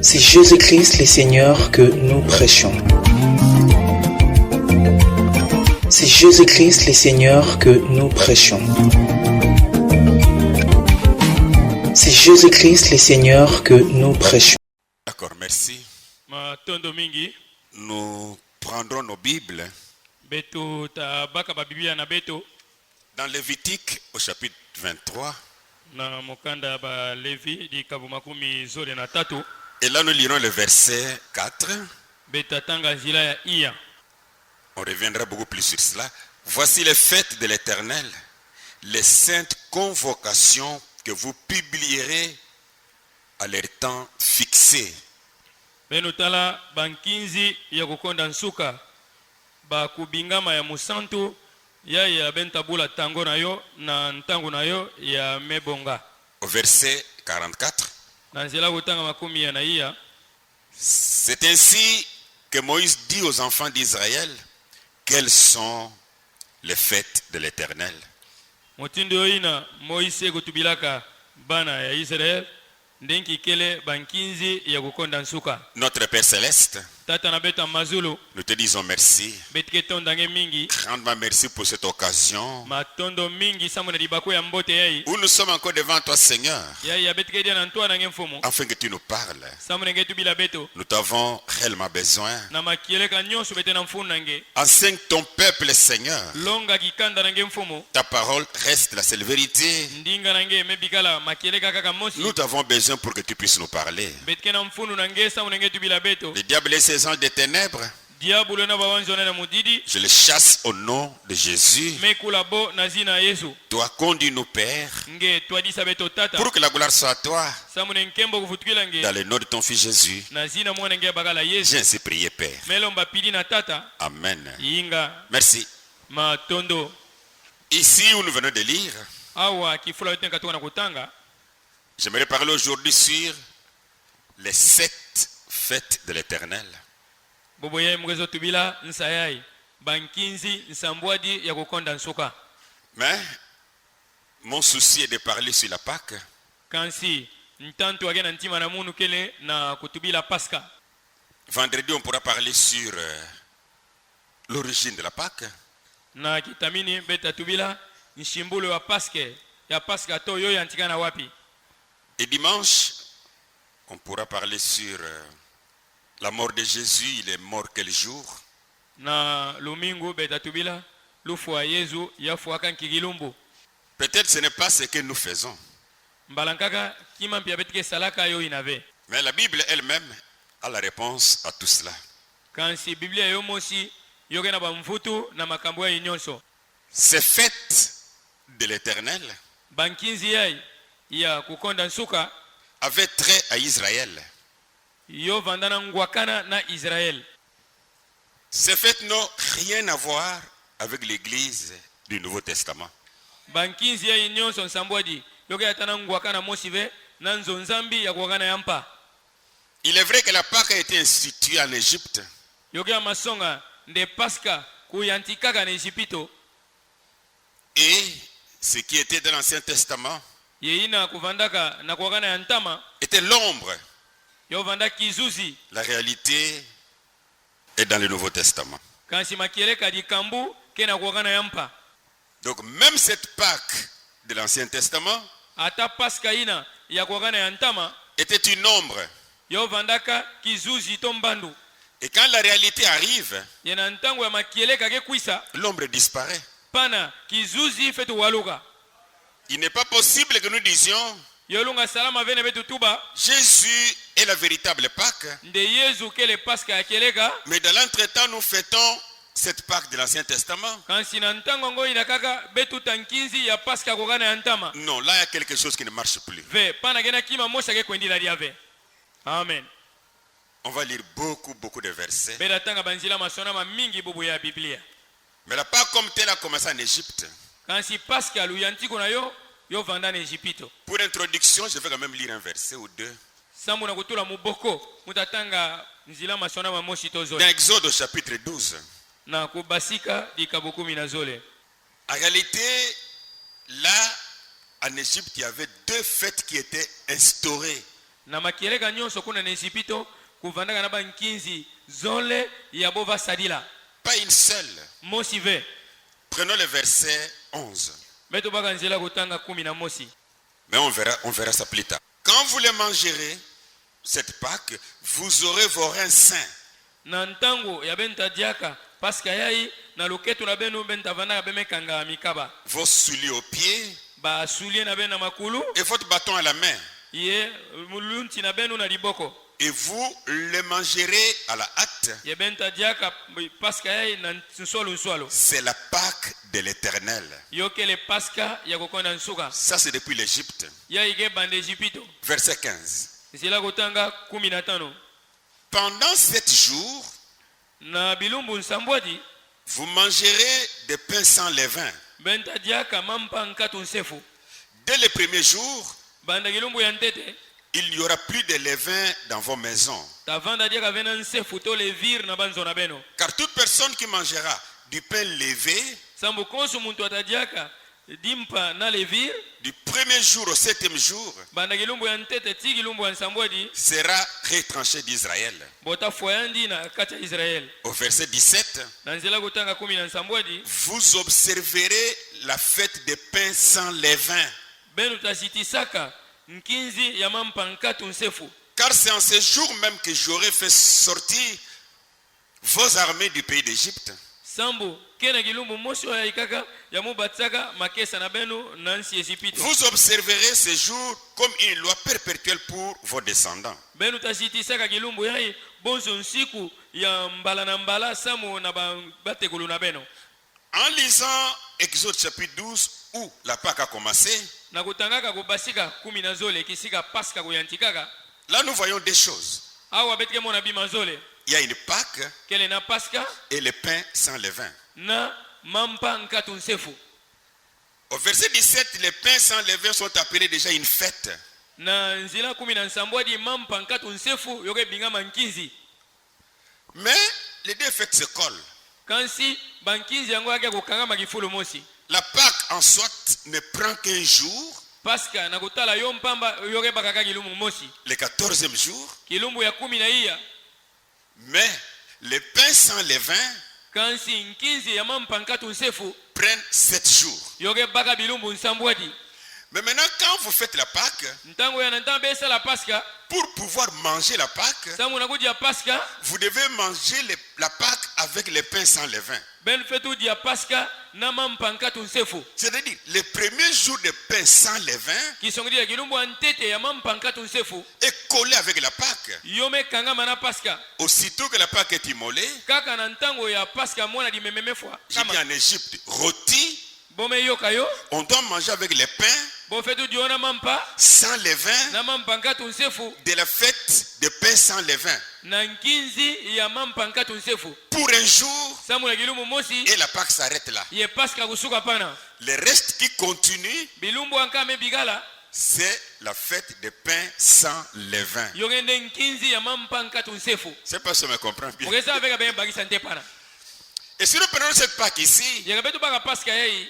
C'est Jésus-Christ le Seigneur que nous prêchons. C'est Jésus-Christ le Seigneur que nous prêchons. C'est Jésus-Christ le Seigneur que nous prêchons. D'accord, merci. Nous prendrons nos Bibles dans Lévitique au chapitre 23. Et là nous lirons le verset 4. On reviendra beaucoup plus sur cela. Voici les fêtes de l'Éternel, les saintes convocations que vous publierez à leur temps fixé. Benutala bankinzi ya kukonda nsuka ba kubingama ya musantu ya bentabula tango nayo na ntango nayo ya mebonga. Au verset 44. Nanzela kutanga makumi ya naia. C'est ainsi que Moïse dit aux enfants d'Israël quelles sont les fêtes de l'Éternel. Motindo ina Moïse kutubilaka bana ya Israël ndenki kele bankinzi ya kukonda nsuka. Notre Père Céleste, Tata na beta mazulu nous te disons merci. betiketonda nge mingi Grandement merci pour cette occasion matondo mingi samuna dibako ya mbote yai où nous sommes encore devant toi, Seigneur, yai ya betikedia na ntwa na nge mfumu afin que tu nous parles. samuna nge tubila beto Nous t'avons réellement besoin. na makieleka nyonso bete na mfunu nange Enseigne ton peuple, Seigneur. longa kikanda nange mfumu Ta parole reste la seule vérité. ndinga nange mebikala makieleka kaka mosi Nous t'avons besoin pour que tu puisses nous parler. betike na mfunu nange samuna nge tubila beto Le diable et ses anges des ténèbres, diabolo na bawanzona na mudidi je les chasse au nom de Jésus. mekula bo na zina Yesu Toi, conduis-nous, Père, nge twadisa beto tata pour que la gloire soit à toi. samuna nkembo kufutukila nge Dans le nom de ton Fils Jésus, na zina mwana nge bakala Yesu j'ai ainsi prié, Père. melomba pili na tata Amen. yinga Merci. matondo Ici où nous venons de lire, awa kifula yote katoka na kutanga j'aimerais parler aujourd'hui sur les 7 fêtes de l'Éternel. bobo yai mwezo tubila nsayai bankinzi nsambwadi ya kukonda nsuka. Mais mon souci est de parler sur la Pâque. Kansi ntantu agena ntima na munu kele na kutubila Pasca. Vendredi, on pourra parler sur l'origine de la Pâque. Na kitamini beta tubila nshimbulo wa Paske ya Pasca to yo yantikana wapi. Et dimanche, on pourra parler sur la mort de Jésus. Il est mort quel jour? Na lumingu beta tubila lufu wa Yesu yafu akankigilumbu. Peut-être ce n'est pas ce que nous faisons. Mbalankaka kima pia betike salaka yo inave. Mais la Bible elle-même a la réponse à tout cela. Kansi Biblia yo mosi yogena ba mfutu na makambo ya nyonso. Ces fêtes de l'Éternel Bankinzi yai ya kukonda nsuka avaient trait à Israël. yo vandana ngwakana na Israël. Ces fêtes n'ont rien à voir avec l'Église du Nouveau Testament. Bankinzi ya nyonso nsambwadi yoga yatana ngwakana mosive na nzonzambi ya kuwakana yampa. Il est vrai que la Pâque a été instituée en Égypte. Yoga masonga nde Pasca kuyantikaka na Egypto. Et ce qui était dans l'Ancien Testament Yeina kuvandaka na kuwakana yantama était l'ombre. yo vanda kizuzi. La réalité est dans le Nouveau Testament. Kansi makieleka di kambu kena kuwakana yampa. Donc même cette Pâque de l'Ancien Testament Ata Pasca ina ya kuwakana yantama était une ombre. yo vandaka kizuzi tombandu. Et quand la réalité arrive, Yena ntango ya makieleka ke kuisa l'ombre disparaît. pana kizuzi fetu waluka. Il n'est pas possible que nous disions Yolunga salama vene betu tuba Jésus est la véritable Pâque, nde Yesu kele Pasca ya keleka. mais dans l'entretemps nous fêtons cette Pâque de l'Ancien Testament. Kansi na ntango ngo ina kaka betu tankinzi ya Pasca kokana ya ntama. Non, là il y a quelque chose qui ne marche plus. Ve pana gena kima mosha ke kwendila diave. Amen. On va lire beaucoup de versets. Bela tanga banzila masona ma mingi bubu ya Biblia. Mais la Pâque comme telle a commencé en Égypte. Kansi Pasca luyantiko na yo vanda na Egypto. Pour introduction, je vais quand même lire un verset ou deux. Sambu na kutula muboko mutatanga nzila masona ma moshi tozo. Dans Exode au chapitre 12. Na kubasika dikabukumi na zole. En réalité, là, en Égypte, il y avait deux fêtes qui étaient instaurées na makeleka nyonso kuna na Ejipito kuvandaka na bankinzi zole ya bova sadila. Pas une seule. Mosi ve. Prenons le verset 11. Beto baka nzela kutanga 10 na mosi. Mais on verra ça plus tard. Quand vous les mangerez, cette Pâque, vous aurez vos reins sains. Na ntango ya benta diaka paska yai na loketo na beno benta vanda bemekanga mikaba. Vos souliers aux pieds. Ba souliers na bena makulu. Et votre bâton à la main. Ye mulunti na beno na liboko. Et vous les mangerez à la hâte. Ye benta diaka paska yai na nsolo. C'est la Pâque de l'Éternel. Yoke le paska ya kokonda nsuka. Ça c'est depuis l'Égypte. Ya ige bande Ejipito. Verset 15. Zela kutanga 15. Pendant 7 jours, na bilumbu nsambwadi, vous mangerez des pains sans levain. Benta diaka mampa nkatu nsefu. Dès le premier jour, Banda gilumbu ya ntete, il n'y aura plus de levain dans vos maisons. Tavanda diaka vena nsefu to le vir na banzo na beno. Car toute personne qui mangera du pain levé, Sambu konsu muntu atadiaka dimpa na le vir, du premier jour au 7e jour, banda gilumbu ya ntete ti gilumbu ya nsambwadi, sera retranché d'Israël. bota foyandi na kati ya Israel. Au verset 17, Na nzela kutanga 10 na nsambwadi, vous observerez la fête des pains sans levain. benu tasitisaka nkinzi ya mampa nkatu nsefu. Car c'est en ce jour même que j'aurai fait sortir vos armées du pays d'Égypte. Sambu kena gilumbu mosi ya ikaka ya mubatsaka makesa na benu na nsi Ejipito. Vous observerez ce jour comme une loi perpétuelle pour vos descendants. Benu tasitisaka gilumbu yai bonso nsiku ya mbala na mbala samu na batekulu na beno. En lisant Exode chapitre 12 où la Pâque a commencé, Na kutangaka kubasika 10 na zole kisika paska kuyantikaka. là nous voyons deux choses. Awa betike mona bima zole. Il y a une Pâque Kele na paska et le pain sans levain. na mampa nkatu nsefu. Au verset 17, les pains sans levain sont appelés déjà une fête. Na nzila 10 na nsambwadi mampa nkatu nsefu yoke bingama nkinzi. Mais les deux fêtes se collent. Kansi bankinzi yango yake kukangama kifulu mosi. La Pâque en soi ne prend qu'un jour, Paska na kutala yo mpamba yoke bakaka kilumbu mosi. le 14e jour. Kilumbu ya 10 na iya. Mais les pains sans levain Kansi nkinzi ya mampa nkatu nsefu prennent 7 jours. yoke baka bilumbu nsambwadi. Mais maintenant, quand vous faites la Pâque, Ntango ya ntango besa la paska, pour pouvoir manger la Pâque, samu nakudia paska, vous devez manger la Pâque avec les pains sans levain. ben fetu dia paska na mampa nkatu nsefu. C'est-à-dire, le premier jour de pain sans levain Kisongodi ya kilumbu antete ya mampa nkatu nsefu est collé avec la Pâque. yome kangama na paska. Aussitôt que la Pâque est immolée, Kaka na ntango ya paska mwana di mememefwa. j'ai dit en Égypte, rôti, Bome yoka yo, on doit manger avec les pains bo fetu diona mampa sans levain na mampa nkatu nsefu de la fête de pain sans levain. na nkinzi ya mampa nkatu nsefu. Pour un jour, Samu na kilumbu mosi et la Pâque s'arrête là. ye paska kusuka pana. Le reste qui continue, Bilumbu ankame bigala c'est la fête de pain sans levain. yongende nkinzi ya mampa nkatu nsefu. Je ne sais pas si on me comprend bien. Mugesa avec ben bagisa nte pana. Et si nous prenons cette Pâque ici, Yaka betu baka paska yei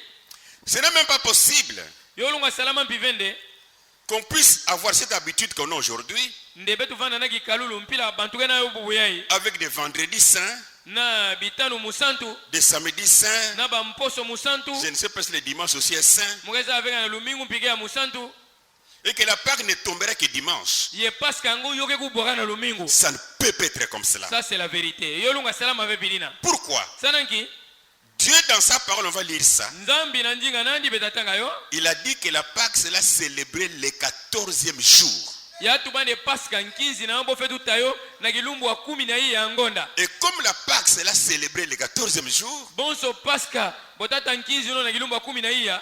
ce n'est même pas possible yolunga salama mpivende qu'on puisse avoir cette habitude qu'on a aujourd'hui nde betu vanda na kikalulu mpila bantuke na yo bubu yai avec des vendredis saints, na bitanu musantu des samedis saints. na bamposo musantu. Je ne sais pas si le dimanche aussi est saint. Mugesa avec na lumingu mpike ya musantu Et que la Pâque ne tombera que dimanche. ye paska ngo yoke kubwaka na lumingu. Ça ne peut pas être comme cela. Ça c'est la vérité. Yolunga salama ve bilina. Pourquoi? Sananki Dieu dans sa parole, on va lire ça. nzambi na njinga nandi betatanga yo Il a dit que la Pâque, cela célébrait le 14e jour. ya tubande paska nkinzi na bo fetu tayo na kilumbu wa 10 na hii ya ngonda. Et comme la Pâque, cela célébrait le 14e jour, Bonso paska botata nkinzi no na kilumbu wa 10 na hii ya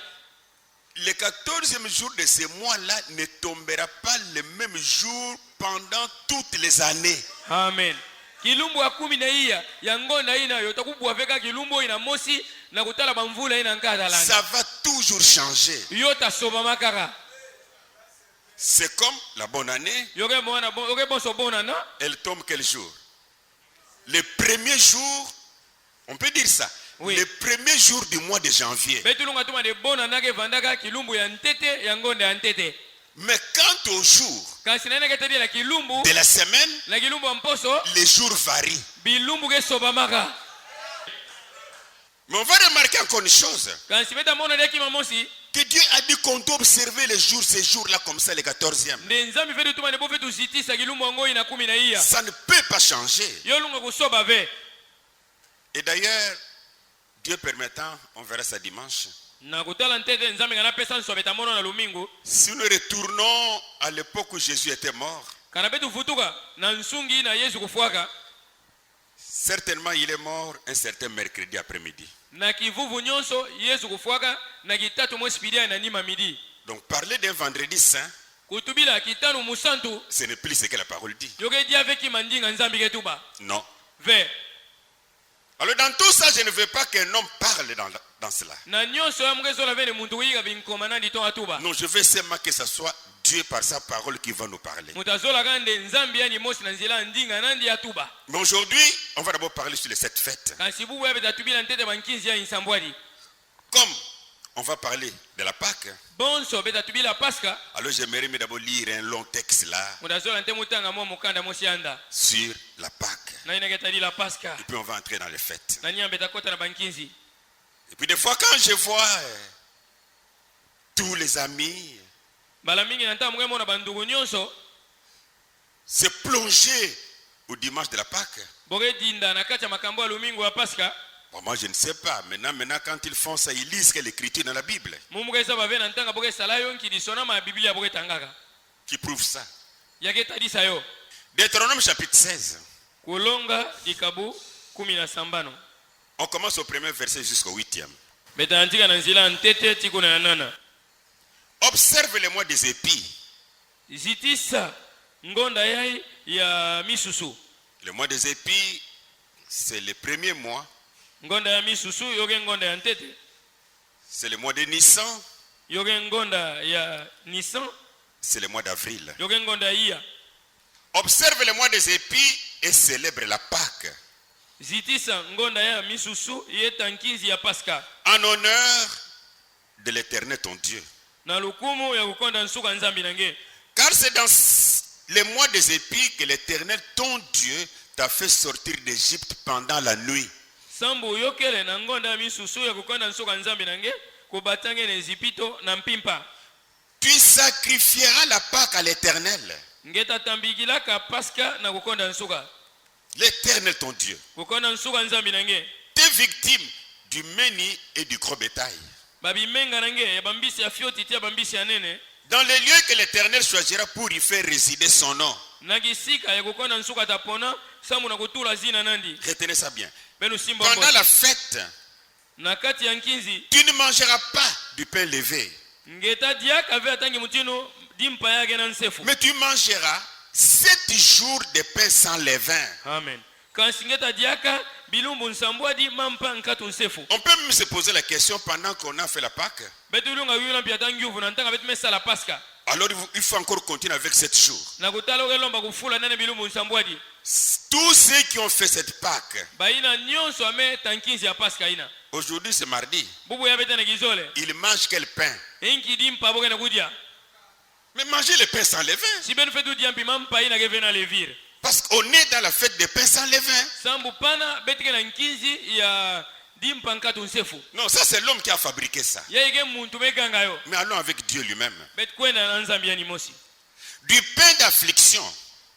le 14e jour de ce mois-là ne tombera pas le même jour pendant toutes les années. Amen. Kilumbu wa 10 na hii ya ngonda ina yo takubwa veka kilumbu ina mosi na kutala bamvula ina nkada lana. Ça va toujours changer. Yo tasoba makara. C'est comme la bonne année, Yoke mwana yoke bonso bona na elle tombe quel jour? Le premier jour, on peut dire ça, oui. Le premier jour du mois de janvier. betulunga tuma de bona na ke vandaka kilumbu ya ntete ya ngonda ya ntete. Mais quant au jour kasi naenda ketadi la kilumbu de la semaine, la kilumbu ya mposo les jours varient. bilumbu kesobamaka. Mais on va remarquer encore une chose. Kasi beta mona deki mamosi Que Dieu a dit qu'on doit observer les jours, ces jours-là, comme ça, les 14e. nde nzambi fetu tuma nebo fetu sitisa kilumbu yango ina 10 na iya Ça ne peut pas changer. yo lunga kusoba ve. Et d'ailleurs, Dieu permettant, on verra ça dimanche. Na kutala ntete nzambi ngana pesa nsobeta mono na lumingu Si nous retournons à l'époque où Jésus était mort, kana betu futuka na nsungi na Yesu kufuaka certainement il est mort un certain mercredi après-midi. na kivuvu nyonso Yesu kufuaka na kitatu mwezi pidia na nima midi. Donc parler d'un vendredi saint, Kutubila kitanu musantu ce n'est plus ce que la parole dit. yoke dia veki mandinga nzambi ketuba Non. ve. Alors dans tout ça, je ne veux pas qu'un homme parle dans cela. Na nyonso ya mgezo la vene muntu wiga binkoma nandi to atuba. Non, je veux seulement que ce soit Dieu par sa parole qui va nous parler. Mutazola kande nzambi yani mosi na nzila ndinga nandi atuba. Mais aujourd'hui, on va d'abord parler sur les 7 fêtes. Kasi bubu ya betatubila ntete bankinzi ya insambwadi. Comme on va parler de la Pâque, Bonso betatubila Pasca. alors j'aimerais d'abord lire un long texte là Mutazola nte mutanga mo mukanda mosi anda. sur la Pâque. Na ina ketadi la Pasca. Et puis on va entrer dans les fêtes. Na nyamba betakota na bankinzi. Et puis des fois quand je vois tous les amis Bala mingi nanta mwe mona bandugu nyonso se plonger au dimanche de la Pâque. boge dinda na kati ya makambo ya lumingu ya Pasca. Bon, moi je ne sais pas. Maintenant quand ils font ça, ils lisent que l'écriture dans la Bible Mumuge sa bave na ntanga boge salayo nkidi sona ma Biblia boge tangaka. qui prouve ça. Yake tadi sayo. Deutéronome chapitre 16. Kulonga dikabu 17. On commence au premier verset jusqu'au 8e. Betantika na nzila ntete tikuna na nana. Observe les mois des épis. Zitisa ngonda yai ya misusu. Le mois des épis, c'est le premier mois. Ngonda ya misusu yoge ngonda ya ntete. C'est le mois de Nissan. Yoge ngonda ya Nissan. C'est le mois d'avril. Yoge ngonda iya. Observe le mois des épis et célèbre la Pâque. Zitisa ngonda ya misusu yetankizi ya Pasca. En honneur de l'Éternel ton Dieu. Na lukumu ya kukonda nsuka nzambi nange. Car c'est dans les mois des épis que l'Éternel ton Dieu t'a fait sortir d'Égypte pendant la nuit. Sambu yokele na ngonda ya misusu ya kukonda nsuka nzambi nange kubatange na Ezipito na mpimpa. Tu sacrifieras la Pâque à l'Éternel. Ngeta tambigilaka Pasca na kukonda nsuka. L'Éternel ton Dieu. Kukonda nsuka nzambi nange. Tes victimes du meni et du gros bétail. Babimenga nange ya bambisi ya fioti tia bambisi ya nene. Dans les lieux que l'Éternel choisira pour y faire résider son nom. Nagisika ya kukonda nsuka tapona samu na kutula zina nandi. Retenez ça bien. Benu simbo. Pendant la fête, na kati ya nkinzi tu ne mangeras pas du pain levé. Ngeta diaka ave atangi mutino dimpa yake na nsefu. Mais tu mangeras 7 jours de pain sans levain. Amen. Quand ngeta diaka bilumbu nsambwadi mampa nkatu nsefu. On peut même se poser la question pendant qu'on a fait la Pâque. Betulunga yula mpia tangyuvu na ntanga betumesa la Pasca. Alors il faut encore continuer avec 7 jours. Na kutala ogelomba kufula nane bilumbu nsambwadi. Tous ceux qui ont fait cette Pâque. Baina nyonso ame tankinzi ya Pasca ina. Aujourd'hui c'est mardi. Bubu ya betana gizole. Ils mangent quel pain? Inki dimpa boge na kudia. Mais manger le pain sans levain. Si ben fetu diampi mampa ina gevena levir. Parce qu'on est dans la fête des pains sans levain. Sambu pana betike na nkinzi ya dimpa nkatu nsefu. Non, ça c'est l'homme qui a fabriqué ça. Yeye muntu meganga yo. Mais allons avec Dieu lui-même. Bet kwena na nzambi ya nimosi. Du pain d'affliction.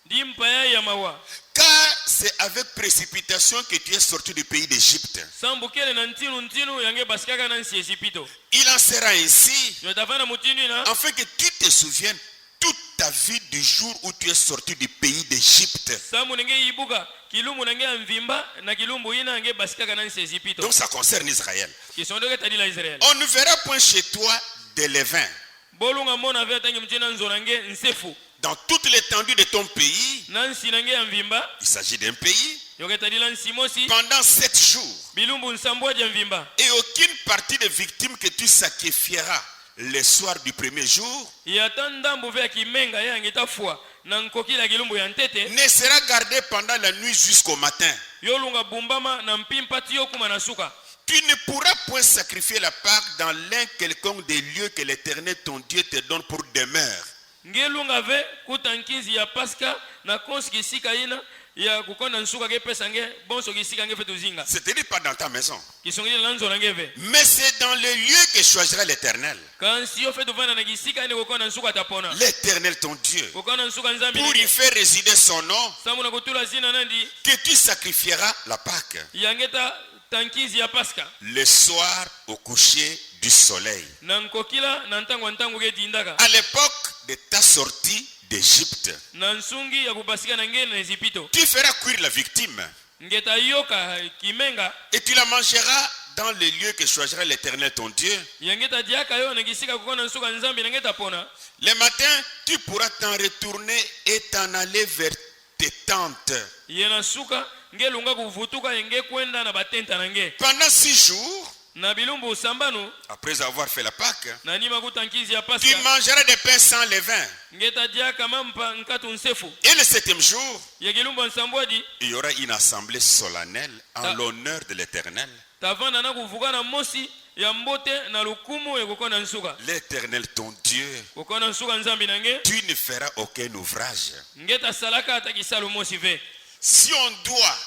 Dimpa ya mawa. Car c'est avec précipitation que tu es sorti du pays d'Égypte. Sambu kele na ntinu yange basikaka na nsi Ezipito. Il en sera ainsi Yotafana mutinu ina. afin que tu te souviennes toute ta vie du jour où tu es sorti du pays d'Égypte. Sambu nenge ibuka kilumbu nange mvimba na kilumbu ina yange basikaka na nsi Ezipito. Donc ça concerne Israël. Kisondoke tadi la Israël. On ne verra point chez toi de levain. Bolunga mona ve atangi mtina nzonange nsefu. Dans toute l'étendue de ton pays, Nansi nange mvimba. il s'agit d'un pays, Yoke tadi la nsi mosi. pendant 7 jours. Bilumbu nsambwaje mvimba. Et aucune partie des victimes que tu sacrifieras le soir du premier jour Yatanda mbuve ya kimenga yange tafua na nkoki la kilumbu ya ntete. ne sera gardée pendant la nuit jusqu'au matin. Yolunga bumbama na mpimpa tiyo kuma na suka. Tu ne pourras point sacrifier la Pâque dans l'un quelconque des lieux que l'Éternel ton Dieu te donne pour demeure. ngelunga ve kuta nkinzi ya paska na konsi kisika ina ya kukonda nsuka ke pesa nge bonso kisika nge fetu zinga C'est-à-dire pas dans ta maison. kisongili lanzo na ngeve Mais c'est dans le lieu que choisira l'Éternel. kansi yo fetu vana na kisika ine kukonda nsuka tapona L'Éternel ton Dieu. kukonda nsuka nzambi Pour y faire résider son nom, samu na kutula zina nandi que tu sacrifieras la Pâque yangeta tankizi ya paska le soir au coucher du soleil. na nkokila na ntangu ke tindaka À l'époque de ta sortie d'Égypte, na nsungi ya kupasika na ngene na Ezipito tu feras cuire la victime ngeta yoka kimenga et tu la mangeras dans le lieu que choisira l'Éternel ton Dieu. yangeta diaka yo na kisika kukonda nsuka nzambi na ngeta pona Le matin, tu pourras t'en retourner et t'en aller vers tes tentes. yena suka ngelunga kuvutuka yenge kwenda na batenta na nge Pendant 6 jours, na bilumbu sambano après avoir fait la Pâque, na nima kutankizi ya tu paska mangeras des pains sans levain. ngeta diaka mampa nkatu nsefu Et le 7e jour, ya kilumbu nsambwadi il y aura une assemblée solennelle en Ah. l'honneur de l'Éternel. tavanda na kuvuka na mosi ya mbote na lukumu ya kukonda nsuka L'Éternel ton Dieu, kukonda nsuka nzambi na nge tu ne feras aucun ouvrage. ngeta salaka atakisalo mosi ve Si on doit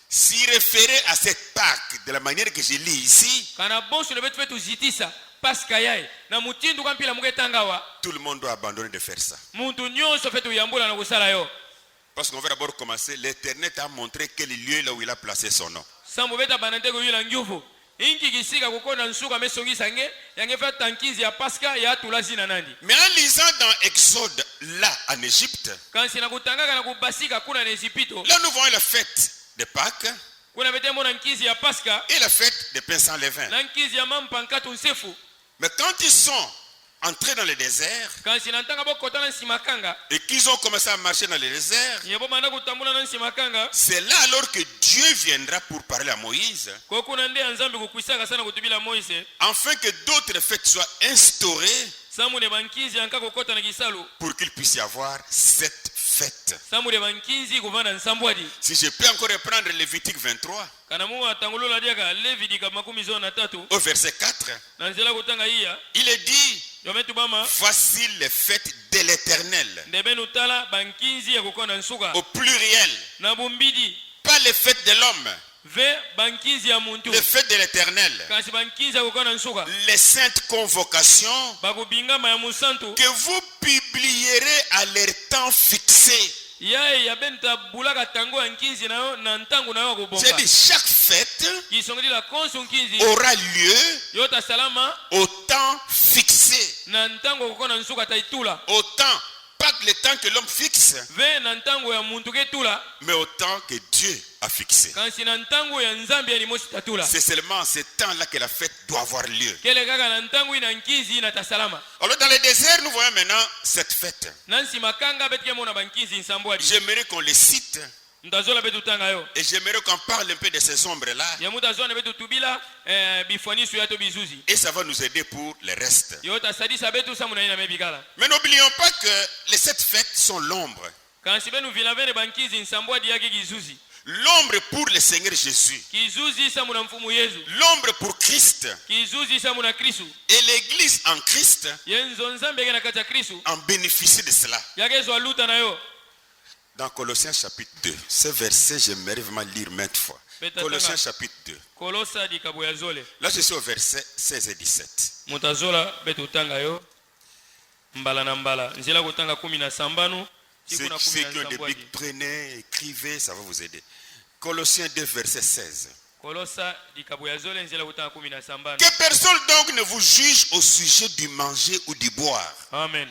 s'y référer à cette Pâque de la manière que je lis ici, kana bonso le betu fetu zitisa paska yae na mutindu kwa mpila muketangawa tout le monde doit abandonner de faire ça. muntu nyonso fetu yambula na kusala yo Parce qu'on va d'abord commencer. L'Éternel t'a montré quel lieu là où il a placé son nom. sambo beta banante ko yula nguvu inki kisika kukonda nsuka mesongisa nge yangefa tankizi ya paska ya tulazina nandi Mais en lisant dans Exode, là en Égypte, kansi na kutangaka na kubasika kuna na Ezipito là nous voyons la fête de Pâques kuna bete mona nkizi ya paska et la fête des pains sans levain. na nkizi ya mampa nkatu nsefu Mais quand ils sont entrés dans le désert kansi na ntanga bokota na nsimakanga et qu'ils ont commencé à marcher dans le désert, yebo banda kutambula na nsimakanga c'est là alors que Dieu viendra pour parler à Moïse, ko kuna nde ya nzambi kukwisaka sana kutubila Moise afin que d'autres fêtes soient instaurées samune bankizi yanka kokota na kisalo pour qu'il puisse y avoir cette fête. samune bankizi kuvanda nsambwadi Si je peux encore reprendre Lévitique 23 kana mu atangulula diaka Levidika makumi zo na tatu au verset 4, na nzela kutanga iya il est dit, yometu bama voici les fêtes de l'Éternel, ndebenu tala bankizi ya kukonda nsuka au pluriel, na bumbidi pas les fêtes de l'homme, ve bankizi ya muntu les fêtes de l'Éternel, kasi bankizi ya kukonda nsuka les saintes convocations bakubingama ya musantu que vous publierez à leur temps fixé. yaye yabenta bulaka tango ya nkinzi nayo na ntango nayo J'ai kubonga dit, chaque fête kisongeli la konsu nkinzi aura lieu yota salama au temps fixé. na ntango kukonda nsuka taitula Au temps, pas que le temps que l'homme fixe, ve na ntango ya muntu ketula mais au temps que Dieu a fixé. kansi na ntango ya nzambe ya limosi tatula C'est seulement en ce temps-là que la fête doit avoir lieu. kele kaka na ntango ina nkinzi ina tasalama Alors dans le désert, nous voyons maintenant cette fête. na nsimakanga betike mona bankinzi nsambwadi J'aimerais qu'on les cite ntazola betu tanga yo et j'aimerais qu'on parle un peu de ces ombres-là ya mutu azona betu tubila bifwanisu ya to bizuzi et ça va nous aider pour le reste. yo tasadisa betu samuna ina mebikala Mais n'oublions pas que les 7 fêtes sont l'ombre. kansi benu vilavene bankizi nsambwadi yake kizuzi L'ombre pour le Seigneur Jésus. kizuzi samuna mfumu yezu L'ombre pour Christ. kizuzi samuna kristu Et l'église en Christ yenzo nzambe yake na kati ya kristu en bénéficie de cela. yake zo aluta na yo Dans Colossiens chapitre 2, ce verset, j'aimerais vraiment lire maintes fois. Colossiens chapitre 2. kolosa dikabo ya zole Là, je suis au verset 16 et 17. mutazola betu tanga yo mbala na mbala nzela kutanga 10 na sambanu Ceux qui ont des bics, prenez, écrivez, ça va vous aider. Colossiens 2, verset 16. kolosa dikabo ya zole nzela kutanga 10 na sambanu Que personne donc ne vous juge au sujet du manger ou du boire. amen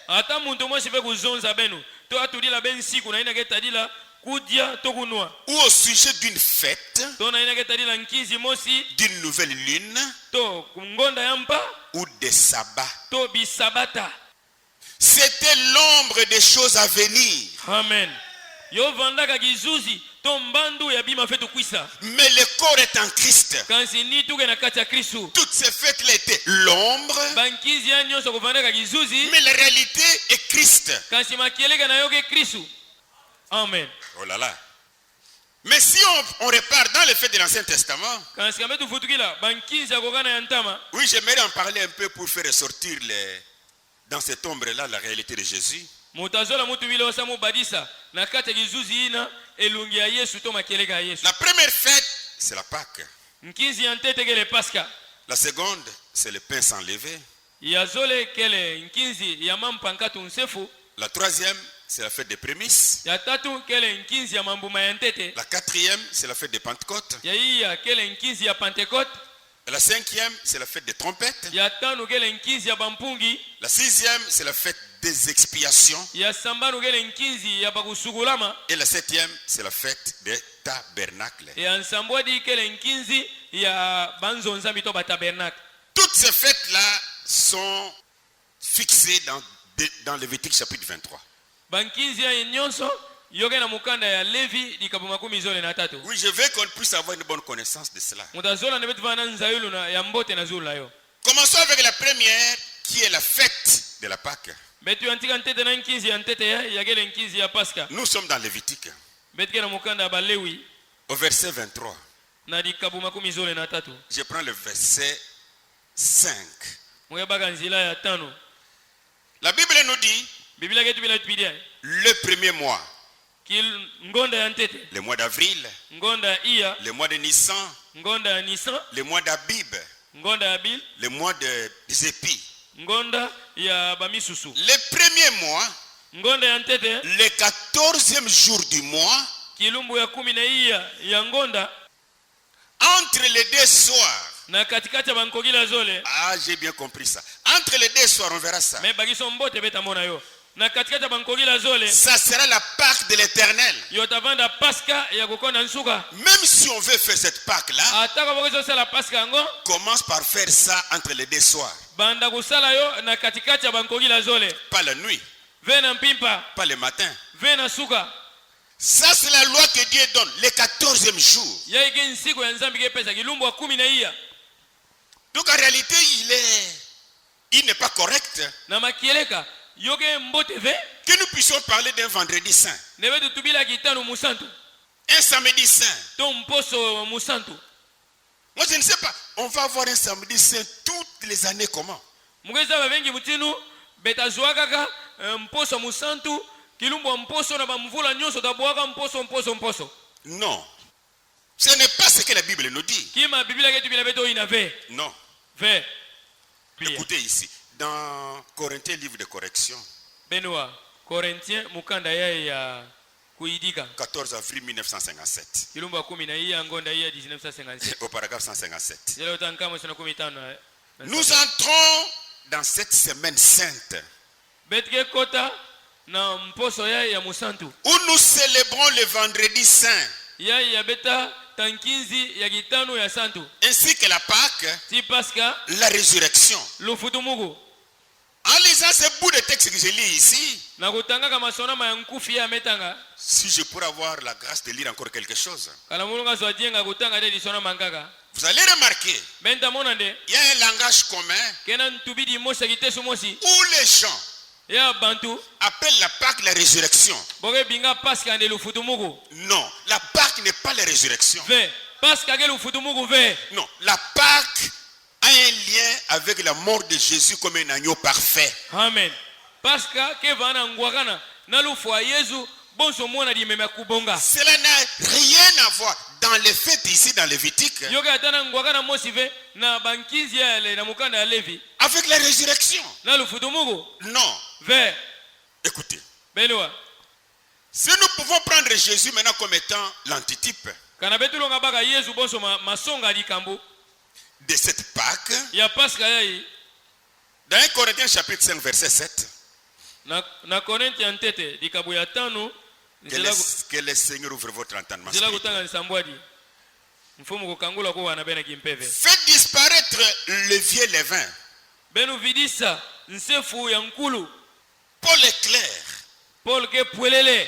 ata muntu mosi pe kuzonza benu to atulila ben siku na ina ketadila kudia to kunwa Ou au sujet d'une fête, to na ina ketadila nkizi mosi d'une nouvelle lune to kungonda yampa ou des sabbats. to bisabata C'était l'ombre des choses à venir. amen yo vandaka kizuzi to mbandu ya bima fetu kwisa Mais le corps est en Christ. kansi ni tuke na kati ya kristu Toutes ces fêtes-là étaient l'ombre, bankizi ya nyonso kuvandaka kizuzi mais la réalité est Christ. kansi makieleka na yo ke kristu amen Oh là là. Mais si on repart dans les fêtes de l'Ancien Testament, kansi kambe tufutukila bankizi ya kokana ya ntama oui, j'aimerais en parler un peu pour faire ressortir dans cette ombre-là la réalité de Jésus. mutazola mutu vile osamu badisa na kati ya kizuzi ina elungi ya Yesu to makeleka ya Yesu. La première fête, c'est la Pâque. Nkinzi ya ntete kele Pasca. La seconde, c'est le pain sans levain. Yazole kele nkinzi ya mampankatu nsefu. La troisième, c'est la fête des prémices. Ya tatu kele nkinzi ya mambuma ya ntete. La quatrième, c'est la fête des Pentecôtes. Ya iya kele nkinzi ya Pentecote. Et la cinquième, c'est la fête des trompettes. Ya tano kele nkinzi ya bampungi. La sixième, c'est la fête des expiations. Ya sambano kele nkinzi ya bakusugulama. Et la septième, c'est la fête des tabernacles. Ya nsambwadi kele nkinzi ya banzonza mito ba tabernacle. Toutes ces fêtes-là sont fixées dans Lévitique chapitre 23. Bankinzi ya nyonso yoke na mukanda ya Levi likabu makumi zole na tatu. Oui, je veux qu'on puisse avoir une bonne connaissance de cela. Mutazola ne betu vana nzayulu na ya mbote na zulu yo. Commençons avec la première, qui est la fête de la Pâque. Betu antika ntete na nkinzi ya ntete ya kele nkinzi ya Pasca. Nous sommes dans Lévitique, Betu na mukanda ba Lewi au verset 23. na likabu makumi zole na tatu. Je prends le verset 5. Muyabaka nzila ya tano. La Bible nous dit, Biblia yetu bila tupidia. le premier mois, Kil ngonda ya ntete, le mois d'avril, ngonda ya Iya, le mois de Nissan, ngonda ya Nisan, le mois d'Abib, ngonda ya Bil, le mois des épis. ngonda ya Bamisusu. Le premier mois, Ngonda ya ntete, le 14e jour du mois, kilumbu ya 10 na Iya ya ngonda entre les deux soirs. na katikati ya bankogila zole. Ah, j'ai bien compris ça. Entre les deux soirs, on verra ça. Me bagiso mbote beta mona yo. Na katikati ya bankogila zole. Ça sera la Pâque de l'Éternel. Yotavanda Pasca ya kukonda nsuka. Même si on veut faire cette Pâque-là, Ataka bokezo sala Pasca ngo. commence par faire ça entre les deux soirs. Banda kusala yo na katikati ya bankogila zole. Pas la nuit, Vena mpimpa, pas le matin. vena suka. Ça, c'est la loi que Dieu donne, le 14e jour. Ya ike nsiku ya nzambi ke pesa kilumbu wa 10 na Iya. Donc en réalité, il n'est pas correct Na makieleka yoke mbote ve que nous puissions parler d'un vendredi saint, nebe tutubila kitano musantu. un samedi saint. To mposo musantu. Moi, je ne sais pas. On va avoir un samedi saint toutes les années comment? Mugeza bavengi mutinu betazwaka mposo musantu kilumbu wa mposo na bamvula nyonso tabwaka mposo. Non. Ce n'est pas ce que la Bible nous dit. Kima Biblia yetu bila beto ina ve. Non. Ve. Écoutez ici. Dans Corinthiens, livre de correction, Benoît, Corinthiens mukanda ya kuidika. 14 avril 1957, Kilumbu wa 10 na Iya ngonda Iya 1957. au paragraphe 157. Leo tankamo sana 15. Nous entrons dans cette semaine sainte Betke kota na mposo ya musantu. où nous célébrons le vendredi saint, Ya beta tankinzi ya gitano ya santu. ainsi que la Pâque, Ti Pasca la résurrection. lufutumugu. En lisant ce bout de texte que je lis ici, Na kutanga kama sona ma nkufi ya metanga. si je pourrais avoir la grâce de lire encore quelque chose, Kala mulunga so ajenga kutanga de sona mangaka. vous allez remarquer, Benta monande il y a un langage commun kena ntubidi mosa kitesu mosi. où les gens Ya bantu appellent la Pâque la résurrection. boge binga Pasca de lufutumugu. Non, la Pâque n'est pas la résurrection. Ve Pasca ke lufutumugu ve. Non, la Pâque a un lien avec la mort de Jésus comme un agneau parfait. Amen. Pasca ke vana ngwakana na lufu wa Yesu bonso mona di meme kubonga. Cela n'a rien à voir dans les fêtes ici dans Lévitique Yoga atana ngwakana mosi ve na bankizi ya le na mukanda ya Levi. avec la résurrection. Na lufutumugu Non. ve. Écoutez, Benoît. si nous pouvons prendre Jésus maintenant comme étant l'antitype Kana betulonga baka Yesu bonso masonga likambo de cette Pâque, ya Pasca ya dans 1 Corinthiens chapitre 5 verset 7, na Korinthe ntete likabu ya tano que le Seigneur ouvre votre entendement nzela spirituel. kutanga nsambwadi mfumu kukangula ko wana bena kimpeve Faites disparaître le vieux levain. benu vidisa nsefu ya nkulu Paul est clair. Paul ke pwelele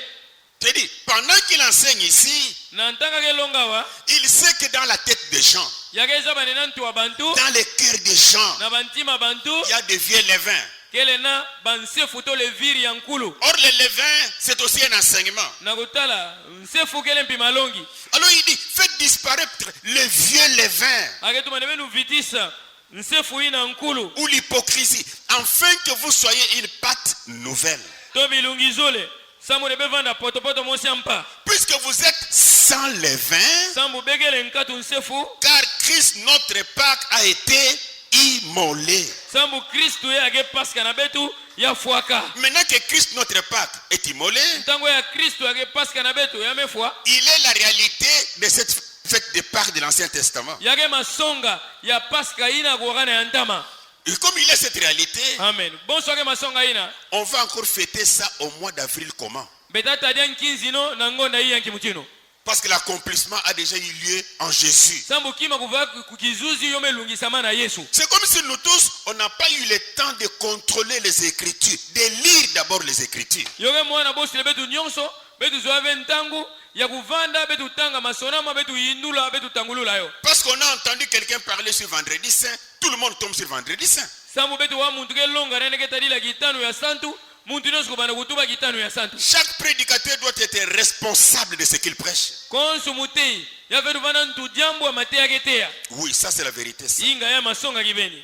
Je dis, pendant qu'il enseigne ici, na ntanga ke longawa il sait que dans la tête des gens, yakeza banena ntu wa bantu dans les cœurs des gens, na bantima bantu il y a des vieux levains. kele na bansefu to le viri ya nkulu Or, le levain, c'est aussi un enseignement. na kutala nsefu kele mpima longi Alors, il dit, faites disparaître le vieux levain. aketuma ne benu vidisa nsefu ina nkulu ou l'hypocrisie, afin que vous soyez une pâte nouvelle. to bilungi zole sambu bevanda potopoto mosi ampa Puisque vous êtes sans levain, sambu begele nkatu nsefu car Christ notre Pâque a été immolé. sambu Kristu ye age paska na betu ya fuaka Maintenant que Christ notre Pâque est immolé, ntango ya Kristu age paska na betu ya mefua il est la réalité de cette fête de Pâques de l'Ancien Testament. yage masonga ya paska ina kuwakana ya ntama. Et comme il est cette réalité, Amen. Bonso age masonga ina on va encore fêter ça au mois d'avril. Comment? betata dia nkinzi no na ngonda hii ya kimutino Parce que l'accomplissement a déjà eu lieu en Jésus. sambu kima kuva kukizuzi yo melungisama na Yesu. C'est comme si nous tous, on n'a pas eu le temps de contrôler les Écritures, de lire d'abord les Écritures. yoge mwana bosi betu nyonso betu zoave ntangu ya kuvanda betu tanga masonama betu indula betu tangulula yo Parce qu'on a entendu quelqu'un parler sur Vendredi Saint, tout le monde tombe sur Vendredi Saint. sambu betu wa muntu ke longa nene ke talila kitano ya santu muntu nyonso kubanda kutuba kitano ya santu Chaque prédicateur doit être responsable de ce qu'il prêche. konsu mutei ya vetu vana ntu jambo amatea ketea Oui, ça c'est la vérité. Ça. inga ya masonga kibeni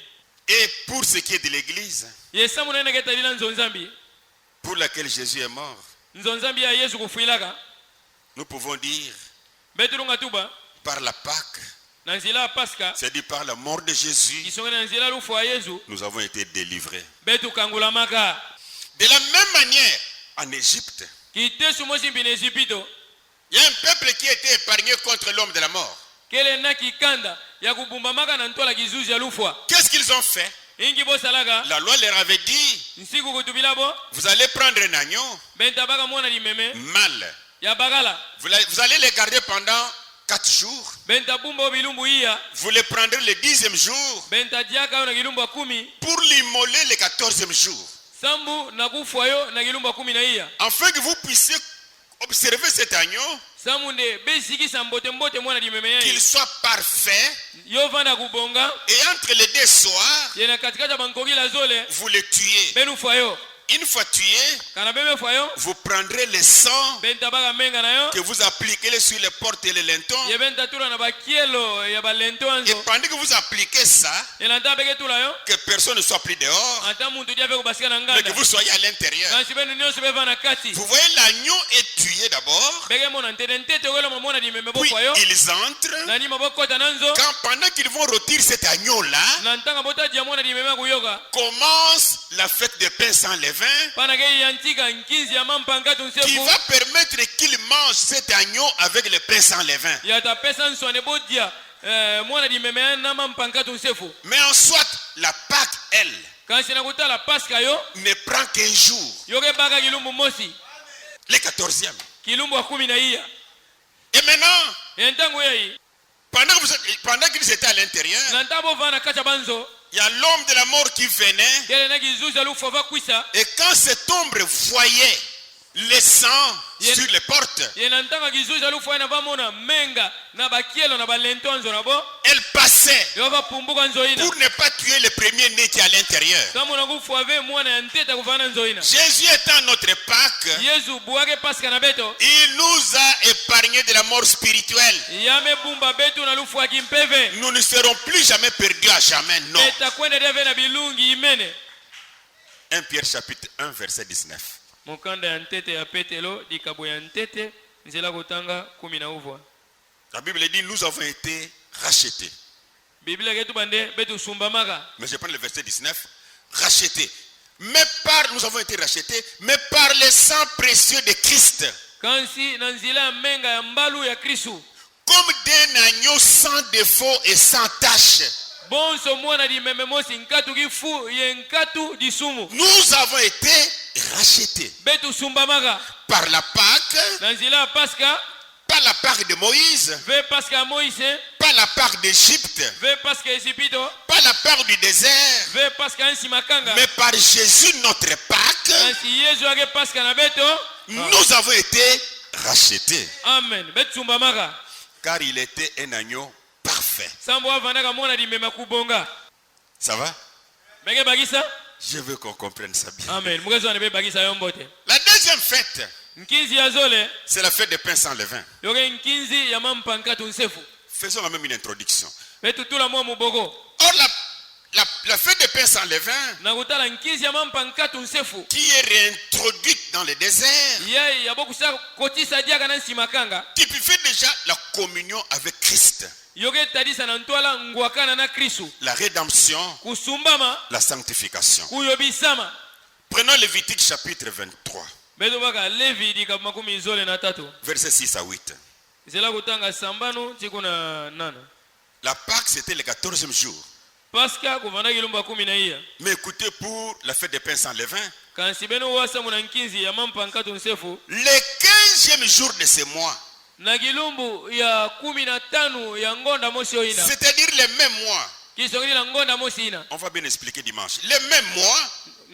Et pour ce qui est de l'église, yesamu nene ke talila nzonzambi pour laquelle Jésus est mort, nzonzambi ya Yesu kufuilaka nous pouvons dire betu lunga tuba par la Pâque, na nzila ya paska c'est-à-dire par la mort de Jésus, kisonge na nzila lufu ya Yesu nous avons été délivrés. betu kangulamaka De la même manière, en Égypte, kitesu mosi mpina Ejipito il y a un peuple qui a été épargné contre l'homme de la mort. kele na kikanda ya kubumbamaka na ntola kizuzi ya lufwa Qu'est-ce qu'ils ont fait? ingi bosalaka La loi leur avait dit, nsiku kutubilabo vous allez prendre un agneau bentabaka mwana limeme mâle. ya bagala Vous allez les garder pendant 4 jours. bentabumba bilumbu iya Vous les prendrez le 10e jour bentadiaka yo na kilumbu ya 10 pour l'immoler le 14e jour. sambu na kufwa yo na kilumbu ya 10 na iya Afin que vous puissiez observer cet agneau, sambu nde besikisa mbote mwana limeme qu'il yayi soit parfait. yo vanda kubonga Et entre les deux soirs, yena katikati ya bankoki la zole vous le tuez. benufwa yo Une fois tué, kana bemefwa yo vous prendrez le sang bentabaka menga na yo que vous appliquez sur les portes et les lintons. ye bentatula na bakielo ya balento Et anzo pendant que vous appliquez ça, yena nta beke tula yo que personne ne soit pris dehors, ata muntu dia ve kubasika na mais que nganda vous soyez à l'intérieur. kansi benu nyonso beva na kati Vous voyez, l'agneau est tué d'abord, beke mona ntete ntete okelo mamona limeme puis bokwa yo ils entrent. nani mabokota nanzo Quand pendant qu'ils vont rôtir cet agneau-là, na ntanga botadia mwana limeme akuyoka commence la fête des pains sans levain, pana ke yantika nkinzi ya mampankatu qui nsefu va permettre qu'ils mangent cet agneau avec le pain sans levain. yatapesa nswane bodia mwana limeme na mampankatu nsefu Mais en soit, la Pâque, elle, kansi na kutala paska yo ne prend qu'un jour, yoke baka kilumbu mosi le 14e. kilumbu ya 10 na iya Et maintenant, entango yeyi pendant qu'ils étaient à l'intérieur, na nta bova na kacha banzo il y a l'homme de la mort qui venait. kele na kizuzi ya lufu ava kwisa Et quand cette ombre voyait le sang sur les portes, yena ntanga kizuzi ya lufu aina vamona menga na bakielo na balento anzo na bo elle passait yo vapumbuka nzo ina pour ne pas tuer le premier-né qui est à l'intérieur. kama na kufu ave mwana ya nteta kuvana nzo ina Jésus étant notre Pâque, Yesu buwake paska na beto il nous a épargnés de la mort spirituelle. yame bumba betu na lufu ya kimpeve Nous ne serons plus jamais perdus à jamais, non. beta kwenda deve na bilungi imene 1 Pierre chapitre 1 verset 19. mokanda ya ntete ya petelo likabo ya ntete nzela kotanga 10 na uvwa La Bible dit nous avons été rachetés. biblia ketu bande betu sumbamaka Mais je prends le verset 19. Rachetés. Mais nous avons été rachetés, mais par le sang précieux de Christ. kansi na nzela ya menga ya mbalu ya Kristu Comme d'un agneau sans défaut et sans tache. bonso mwana limeme mosi nkatu kifu ye nkatu disumu Nous avons été rachetés betu sumbamaka par la Pâque, na nzela ya paska par la Pâque de Moïse, ve paska ya moise par la Pâque d'Égypte, ve paska ya Ejipito par la Pâque du désert, ve paska ya nsimakanga mais par Jésus notre Pâque, kansi Yesu ake paska na beto nous avons été rachetés. amen betu sumbamaka Car il était un agneau parfait. sambo avandaka mwana limeme kubonga Ça va? beke bakisa Je veux qu'on comprenne ça bien. amen mukezo ane be bakisa yo mbote La deuxième fête, nkinzi ya zole c'est la fête des pains sans levain. yoke nkinzi ya mampankatu nsefu Faisons quand même une introduction. betu tula mwa muboko Or, la fête des pains sans levain na kutala nkinzi ya mampa nkatu nsefu qui est réintroduite dans le désert, ye yabokusa kotisa diaka na nsima kanga typifie déjà la communion avec Christ, yoke tadisa na ntwala ngwakana na Kristu la rédemption, kusumbama la sanctification. kuyobisama. Prenons Lévitique chapitre 23, beto baka Levi dika makumi zole na tatu versets 6 à 8. zela kutanga sambanu tiku na nana La Pâque, c'était le 14e jour. Paska kuvanda kilumba kumi na iya Mais écoutez, pour la fête des pains sans levain, kansi beno wasa muna nkinzi ya mampa nkatu nsefu le 15e jour de ce mois, na kilumbu ya 15 ya ngonda mosi oina c'est-à-dire le même mois, kisongili na ngonda mosi ina on va bien expliquer dimanche, le même mois,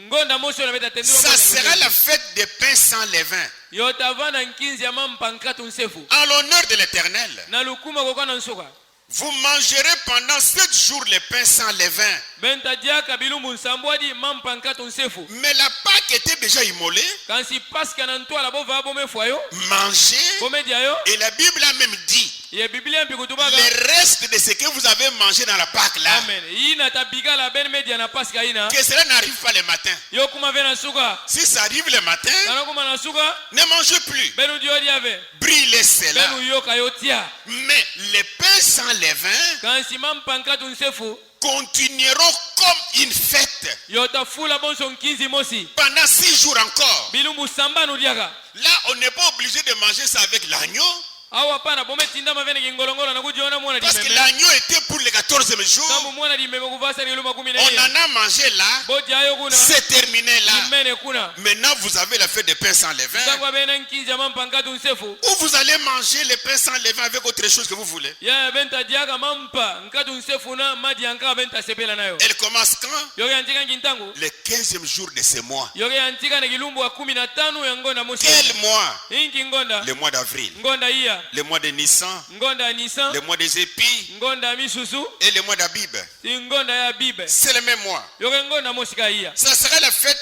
ngonda mosi ona beta tendiwa ça sera la fête des pains sans levain, yotavana nkinzi ya mampa nkatu nsefu en l'honneur de l'Éternel. na lukuma kokana nsuka Vous mangerez pendant 7 jours les pains sans levain. benta diaka bilumbu nsambwadi mampa nkatu nsefu Mais la Pâque était déjà immolée, kansi paska na ntwala bova bomefwayo mangée, bomedia yo et la Bible a même dit, ye biblia mpi kutubaka le reste de ce que vous avez mangé dans la Pâque là, amen ina tabigala ben media na paska ina que cela n'arrive pas le matin. yo kuma ve na suka Si ça arrive le matin, kana kuma na suka ne mangez plus. benu diodi ave Brûlez cela. benu yoka yotia Mais les pains sans levain kansi mampa nkatu nsefu continueront comme une fête yotafula bonso nkinzi mosi pendant 6 jours encore. bilumbu sambanu diaka Là, on n'est pas obligé de manger ça avec l'agneau, au hapana bometindama vene kingolongola na kujiona mwana parce que dimeme l'agneau était pour le 14e kambu jour. mwana dimeme kuvasa kiluma 10 na On iya en a mangé là, bodi ayo kuna c'est terminé là. imene kuna Maintenant, vous avez la fête des pains sans levain, sangwa bena nkinzi ya mampa nkatu nsefu où vous allez manger les pains sans levain avec autre chose que vous voulez. ya benta diaka mampa nkatu nsefu na madi yanka benta sepela nayo Elle commence quand? yoke yantika ngintangu Le 15e jour de ce mois. yoke yantika na kilumbu wa 15 ya ngonda mosi Quel mois? inki ngonda Le mois d'avril, ngonda iya le mois de Nissan, ngonda ya Nisan le mois des épis ngonda ya misusu et le mois d'Abib. ti ngonda ya bibe C'est le même mois. yoke ngonda mosi ka iya Ça sera la fête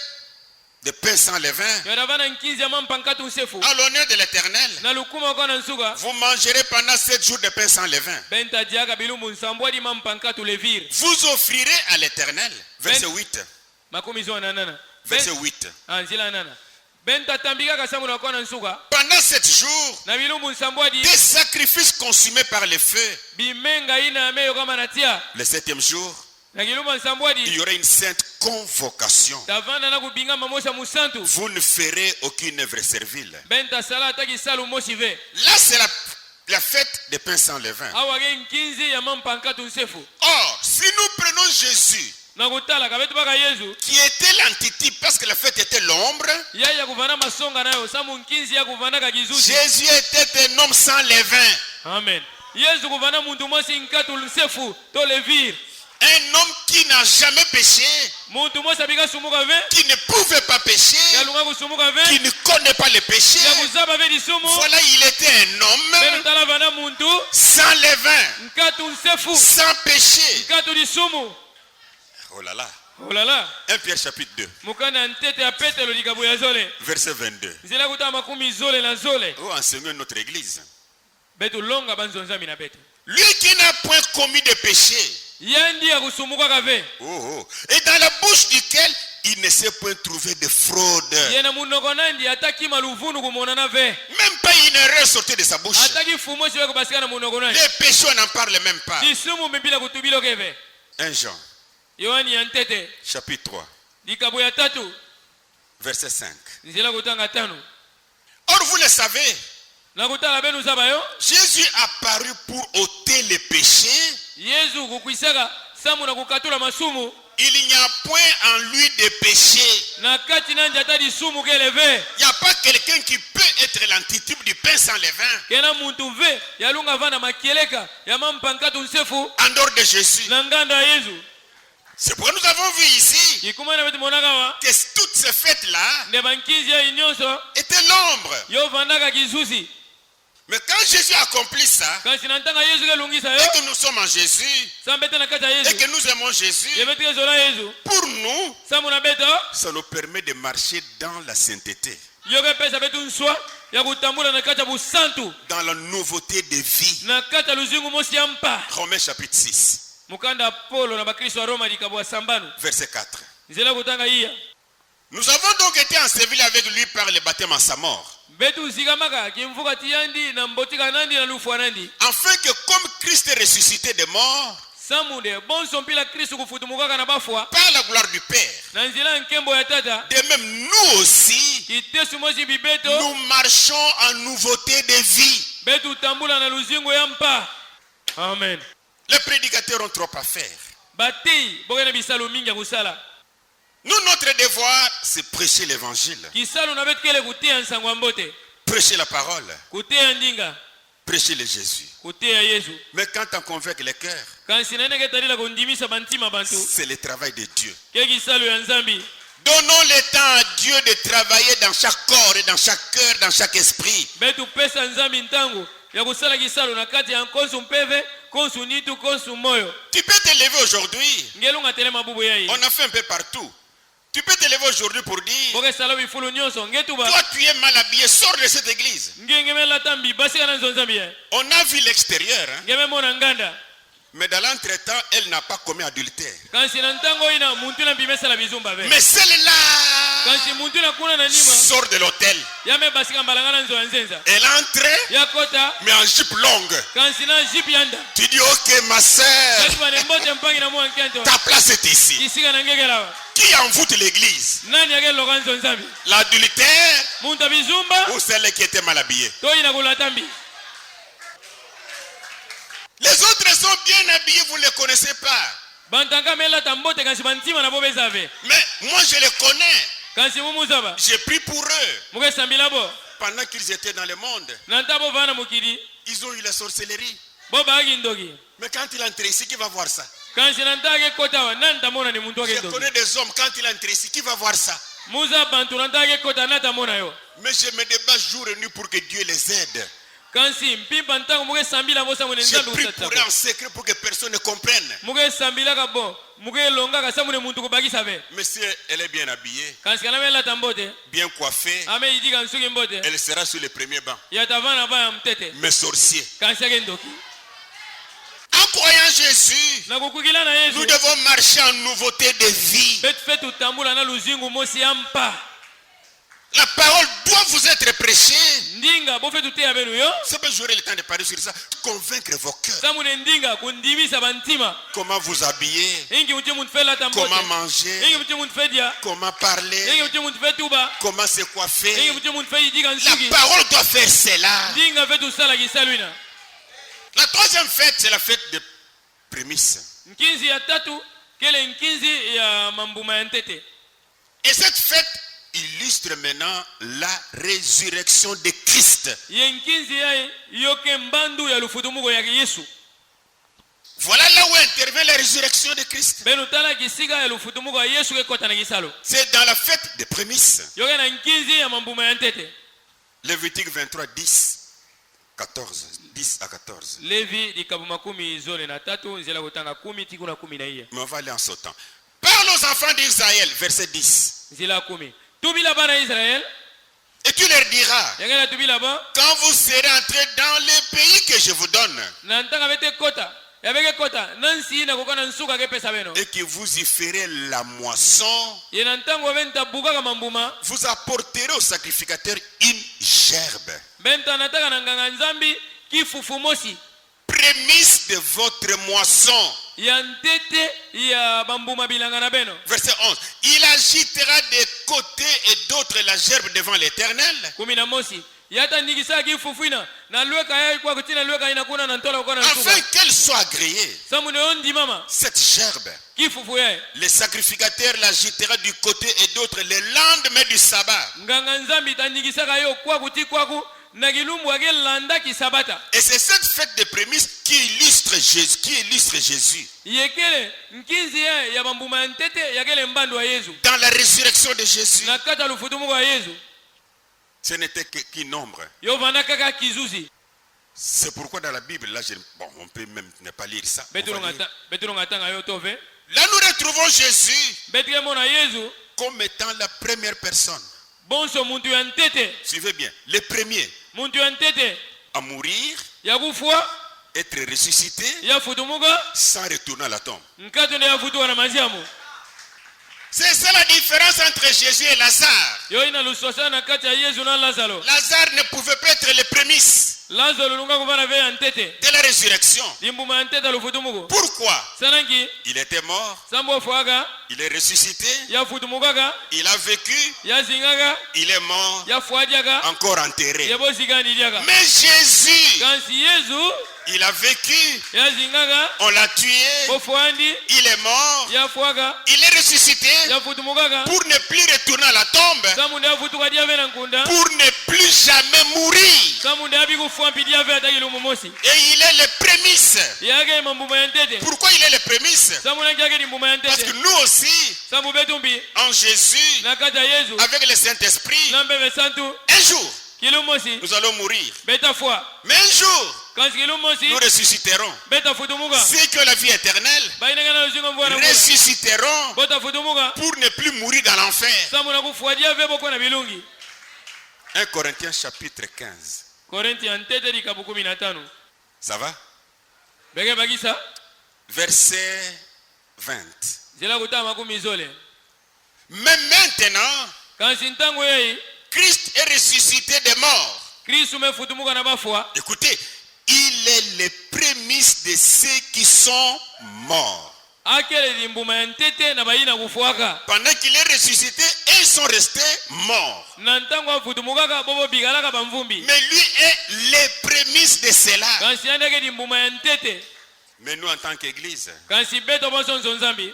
de pains sans levain. yotavana nkinzi ya mampa nkatu nsefu En l'honneur de l'Éternel, na lukuma kona nsuka vous mangerez pendant 7 jours de pains sans levain. benta diaka bilumbu nsambwadi mampa nkatu levir Vous offrirez à l'Éternel, verset 8. makumi zo na nana Verset 8. nzila nana benta tambika samu na kona nsuka Pendant 7 jours, na bilumbu nsambwadi des sacrifices consumés par le feu. bimenga ina meyo kama natia Le 7e jour, na kilumba il nsambwadi y aura une sainte convocation. tavanda na kubingama mosa musantu Vous ne ferez aucune œuvre servile. benta sala ataki salu mosi ve Là, c'est la fête des pains sans levain. awake nkinzi ya mampa nkatu nsefu Or, si nous prenons Jésus, na kutala kabetu baka yezu qui était l'antitype parce que la fête était l'ombre, yaya kuvana masonga nayo samu nkinzi ya kuvana kakizuzi Jésus était un homme sans levain. amen yezu kuvana muntu mosi nkatu nsefu to levir Un homme qui n'a jamais péché, muntu mosi abika sumuka ve qui ne pouvait pas pécher, yalunga kusumuka qui ve ne connaît pas le péché. yakuzaba ve lisumu Voilà, il était un beno homme tala vana muntu sans levain, nkatu nsefu sans péché. nkatu lisumu Oh là là. olala 1 Pierre chapitre 2, mukana ntete ya petelo likabu ya zole verset 22. nzela kutala makumi zole na zole Oh, enseignons notre église. betu longa banzonzami na betu Lui qui n'a point commis de péché. ye ndi ya kusumuka kave Oh, oh. Et dans la bouche duquel il ne s'est point trouvé de fraude. ye na munoko nandi ataki maluvunu kumonana ve Même pas une erreur sortie de sa bouche. ataki fumo siwe kubasika na munoko nandi Les péchés, on n'en parle même pas. lisumu mibila kutubilo keve 1 Jean, yohani ya ntete chapitre 3, likabu ya tatu verset 5. nzela kutanga tano Or, vous le savez, na kutala benu zaba yo Jésus apparut pour ôter les péchés. yezu kukwisaka samu na kukatula masumu Il n'y a point en lui de péché. na kati nandi ata lisumu keleve Il n'y a pas quelqu'un qui peut être l'antitype du pain sans levain. kena muntu ve yalunga vana makieleka ya mampa nkatu nsefu En dehors de Jésus. na nganda ya yezu C'est pourquoi nous avons vu ici ikumana betu monaka wa que toutes ces fêtes-là nde bankinzi ya inyonso étaient l'ombre. yo vandaka kizuzi Mais quand Jésus accomplit ça, kasi na ntanga yezu kelungisa yo et que nous sommes en Jésus, sambete na kati ya et yezu que nous aimons Jésus, yebeti kezola yezu pour nous, samu na beto ça nous permet de marcher dans la sainteté, yo kepesa betu nswa ya kutambula na kati ya busantu dans la nouveauté de vie. na kati ya luzingu mosi ya mpa Romains chapitre 6. mukanda Apollo na bakristo wa Roma likabwa sambano. Verset 4. Nzela kutanga iya. Nous avons donc été ensevelis avec lui par le baptême en sa mort. Betu zigamaka kimvuka tiyandi na mbotika nandi na lufu nandi. Afin que comme Christ est ressuscité des morts, Samude bonso mpila Kristo kufutumukaka na bafwa. par la gloire du Père, Na nzela nkembo ya tata. de même nous aussi, Kitesu moji bibeto. nous marchons en nouveauté de vie. Betu tambula na luzingo ya mpa. Amen. Les prédicateurs ont trop à faire. Batei bokene bisalu mingi ya kusala. Nous, notre devoir, c'est prêcher l'évangile, Kisalu na betu kele kutia nsango mbote. prêcher la parole, Kutia ndinga. prêcher le Jésus. Kutia Yesu. Mais quand on convainc les cœurs, Kansi nene ketalila kundimisa bantima bantu. c'est le travail de Dieu. Ke kisalu ya nzambi. Donnons le temps à Dieu de travailler dans chaque corps et dans chaque cœur, dans chaque esprit. Betu pesa nzambi ntango ya kusala kisalu na kati ya konsu mpeve, konsu nitu, konsu moyo. Tu peux te lever aujourd'hui. Ngelunga tele mabubu yayi. On a fait un peu partout. Tu peux te lever aujourd'hui pour dire, Boke sala bifulu nyonso ngetuba. toi tu es mal habillé, sors de cette église. Ngemela tambi basi kana nzambi ya. On a vu l'extérieur, hein, Ngeme mona nganda. mais dans l'entretemps, elle n'a pas commis adultère. Kansi na ntango ina muntu na bimesa la bizumba ve. Mais celle-là Kansi muntu na kuna na nima. sort de l'hôtel. Yame basi kambalangana nzo nzenza. Elle entre, Yakota mais en jupe longue. kansi na jip yanda. Tu dis, ok ma soeur, Kati bane mbote mpangi na mwa nkento. ta place est ici. Kisika na ngegela. Qui envoûte l'église? Nani yake lokanzo nzambi? L'adultère Muntu bizumba. ou celle qui était mal habillée? To ina kulatambi. Les autres sont bien habillés, vous ne les connaissez pas. Bantanga mela tambote kansi bantima na bobe zave. Mais moi je les connais. Kansi mumuzaba. J'ai pris pour eux. Muke sambila bo. Pendant qu'ils étaient dans le monde, Nantabo vana mukiri. ils ont eu la sorcellerie. Boba agi ndogi. Mais quand il entre ici, qui va voir ça? Kansi nantake kota wa nanta mona ni muntu Je wake ndogi. connais des hommes, quand il entre ici, qui va voir ça? Muza bantu nantake kota nata mona yo. Mais je me débat jour et nuit pour que Dieu les aide. Kansi mpimpa ntango muke sambila bosa mwene J'ai nzambi pris pour eux kusatako. en secret pour que personne ne comprenne. Muke sambila ka bon. Muke longa ka samune muntu kubagisa ve. Mais si elle est bien habillée, Kansi kana mela tambote. bien coiffée, Ame idika nsuki mbote. elle sera sur le premier banc. Yatavana ba ya mtete. Mais sorcier. Kansi yake ndoki. En croyant Jésus, Na kukukila na nous Yesu. devons marcher en nouveauté de vie. Betu fetu tambula na luzingu mosi ampa. La parole doit vous être prêchée. Ndinga bo fetu te ya benu yo. C'est pas j'aurai le temps de parler sur ça. Convaincre vos cœurs. Samune ndinga kundimisa bantima. Comment vous habiller, Ingi mtu muntu fela tambote. comment Ingi manger, mtu muntu fedia. comment Ingi parler, mtu muntu fetuba. comment se Ingi coiffer. mtu muntu fe idika La nsuki. parole doit faire cela. Ndinga fetu sala kisalwina. La troisième fête, c'est la fête de prémices. Nkinzi ya tatu kele nkinzi ya mambuma ya ntete. Et cette fête illustre maintenant la résurrection de Christ. Ye nkinzi ya yoke mbandu ya lufutumuko ya Yesu. Voilà là où intervient la résurrection de Christ. Benu tala kisika ya lufutumuko ya Yesu ke kota na kisalo. C'est dans la fête des prémices. Yoke na nkinzi ya mambuma ya ntete. Lévitique 23, 10, 14. 10 à 14. Levi likabuma kumi zone na tatu nzela kutanga kumi tikuna kumi na iye. Mais on va aller en sautant. Parle aux enfants d'Israël, verset 10. Nzela kumi. Tubila bana Israël. Et tu leur diras, Yangela tubila ba. quand vous serez entrés dans le pays que je vous donne, Na ntanga bete kota. Yabeke kota. Nansi na kukana nsuka ke pesa beno. et que vous y ferez la moisson, Yena ntango benta buka kama mbuma. vous apporterez au sacrificateur une gerbe, Benta nataka na nganga nzambi kifufu mosi. prémisse de votre moisson. Ya ntete ya bambuma bilanga na beno. Verset 11. Il agitera des côtés et d'autres la gerbe devant l'Éternel, Kumi na mosi. Yata nikisa kifufuina. Na lweka ya kwa kutina lweka inakuna na ntola kwa na afin nsuka. qu'elle soit agréée. Samune ondi mama. Cette gerbe, Kifufu ya. le sacrificateur l'agitera du côté et d'autre le lendemain du sabbat. Nganga nzambi tanikisa kayo kwa kuti kwaku. Na kilumbu ake landa kisabata. Et c'est cette fête de prémices qui illustre Jésus. Yekele nkinzi ya bambuma ya ntete yakele mbandu wa Yesu. Dans la résurrection de Jésus, Na kata lufutumuko wa Yesu. ce n'était qu'un nombre. Yo vana kaka kizuzi. C'est pourquoi dans la Bible, là, on peut même ne pas lire ça. On va lire. Betulonga tanga yo tove. Là, nous retrouvons Jésus Betre mona Yesu. comme étant la première personne. Bonso muntu ya ntete. Suivez bien, le premier Muntu ya ntete. à mourir Ya kufwa. être ressuscité yafutumuka sans retourner à la tombe. nkatu nde yafutuka na maziamu. C'est ça la différence entre Jésus et Lazare. Yo ina lusosana na kati ya Yesu na Lazaro. Lazare ne pouvait pas être les prémices Lazaro lunga kuvana ve antete. de la résurrection. Limbuma antete lufutumuko. Pourquoi? Sanangi Il était mort, sambo fuaga il est ressuscité, yafutumukaka il a vécu, yazingaka il est mort, yafuadiaka encore enterré. yebozikaniliaka. Mais Jésus, Kansi Yesu il a vécu, yazingaka on l'a tué, bofuandi il est mort, yafuaka il est ressuscité yafutumukaka pour ne plus retourner à la tombe, samunde yafutuka diave na nkunda pour ne plus jamais mourir. samunde abikufuampi diave ataki lumumosi Et il est les prémices. yake mambuma ya ntete Pourquoi il est les prémices? samunangi yake limbuma ya Parce que ntete nous aussi, sambu betumbi en Jésus, na kati ya Yesu avec le Saint-Esprit, na mbebe santu un jour, kilumosi nous allons mourir. beta fwa Mais un jour, kansi kilumosi nous ressusciterons. beta futumuka Ceux qui ont la vie éternelle bainengana luzingo mvua na mvula ressusciteront bota futumuka pour ne plus mourir dans l'enfer. samu na kufua diave boko na bilungi. 1 Corinthiens chapitre 15. Korinti ya ntete likabu 15 Ça va? beke bagisa Verset 20. zila kutama makumi zole. Mais maintenant, Kansi ntango yei Christ est ressuscité des morts. Kristu mefutumuka na bafwa. Écoutez, il est les prémices de ceux qui sont morts. Akele limbuma ya ntete na bayina kufuaka. Pendant qu'il est ressuscité, ils sont restés morts. Na ntango afutumukaka bobo bigalaka bamvumbi. Mais lui est les prémices de cela. Kansi andeke limbuma ya ntete. Mais nous, en tant qu'Église, Kansi beto bonso nzonzambi.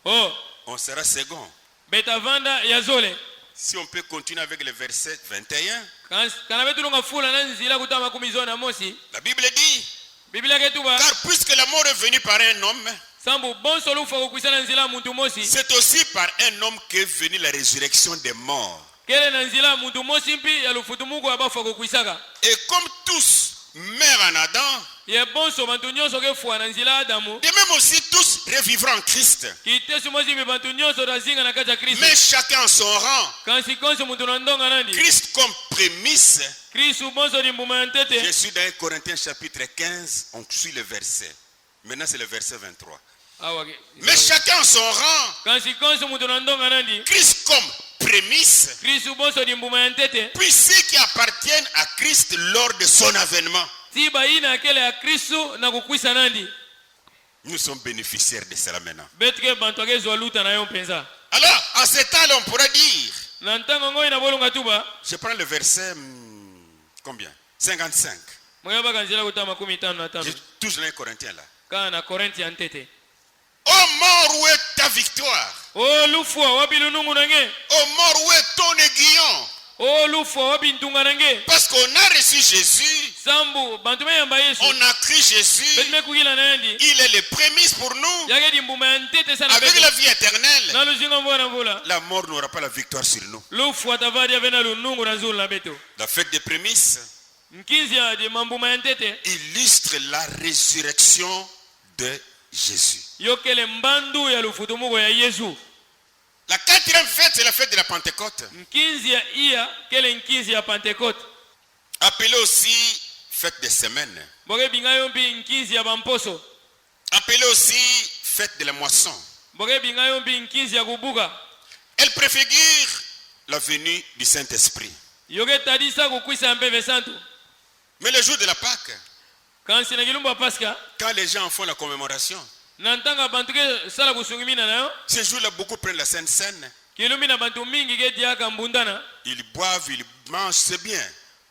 Oh, on sera second. beta vanda ya zole. Si on peut continuer avec le verset 21, Kansi kana betu lunga fula na nzila kutama makumi zole na mosi. la Bible dit, Biblia ketuba car puisque la mort est venue par un homme, sambu bonso lufa kukwisa na nzila muntu mosi. c'est aussi par un homme qu'est venue la résurrection des morts. Kele na nzila muntu mosi mpi ya lufutumuko ya bafwa kukwisaka. Et comme tous meurent en Adam, Ye bonso bantu nyonso kefwa na nzila Adamu. de même aussi tous revivront en Christ. Kitesu mosi mi bantu nyonso tazinga na kati ya Kristu. Mais chacun en son rang. Kansi konsi muntu na ndonga nandi. Christ comme prémisse. Kristu bonso limbuma ya ntete. Je suis dans 1 Corinthiens chapitre 15, on suit le verset. Maintenant c'est le verset 23. Awake. Mais chacun en son rang. Kansi konsi muntu na ndonga nandi. Christ comme prémisse. Kristu bonso limbuma ya ntete. Puis ceux qui appartiennent à Christ lors de son avènement. Tiba ina kele ya Kristu na kukwisa nandi. Nous sommes bénéficiaires de cela maintenant. Betke bantu akezwa luta na yo mpenza. Alors, à ce temps-là, on pourra dire, Na ntango ngoi na bolonga tuba. je prends le verset, combien? 55. Moyaba kanzila kutama 15. Je touche dans 1 Corinthiens là. Kana na Korinti ya ntete. Oh mort, où est ta victoire? O lufwa wapi lunungu nange. Oh mort, où est ton aiguillon? O lufwa wapi ntunga nange. Parce qu'on a reçu Jésus, Sambu bantu meyamba Yesu. on a cru Jésus, Betme kugila na yandi. il est les prémices pour nous. Yake limbuma ya ntete sana Avec betu. la vie éternelle, Na luzinga mvua na mvula. la mort n'aura pas la victoire sur nous. Lufwa tavadi avena lunungu na zulu na betu. La fête des prémices Mkinzi ya di mambuma ya ntete. illustre la résurrection de Jésus. Yokele mbandu ya lufutumuko ya Yesu. La quatrième fête, c'est la fête de la Pentecôte, Mkinzi ya iya kele mkinzi ya Pentecote. appelée aussi fête des semaines, Boge bingayo mpi mkinzi ya bamposo. appelée aussi fête de la moisson. Boge bingayo mpi mkinzi ya kubuka. Elle préfigure la venue du Saint-Esprit. Yoge tadisa kukwisa mpeve santu. Mais le jour de la Pâque, Kansi na kilumba Pasca. quand les gens font la commémoration, Na ntanga bantu ke sala kusungimina nayo. ce jour-là, beaucoup prennent la Sainte Seine. Kilumi na bantu mingi ke diaka mbundana. Ils boivent, ils mangent, c'est bien.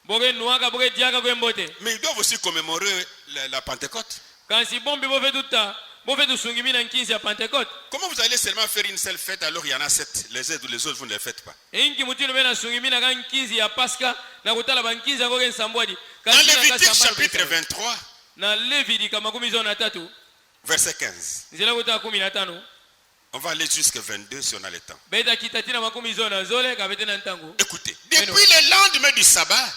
Boge nuaka boge diaka kwe mbote. Mais ils doivent aussi commémorer la Pentecôte. Kansi bombi bofe tuta. Bofe tusungimina nkinzi ya Pentecote. Comment vous allez seulement faire une seule fête alors il y en a 7? Les autres, vous ne les faites pas. Inki mutino bena sungimina kan nkinzi ya Pasca na kutala bankinzi akoke nsambwadi. Dans Lévitique chapitre 23, Na Levidi kama 13. verset 15. Nzela kuta 15. On va aller jusqu'à 22 si on a le temps. Beta kitatina makumi zona zole kabete na ntango. Écoutez, depuis le lendemain du sabbat,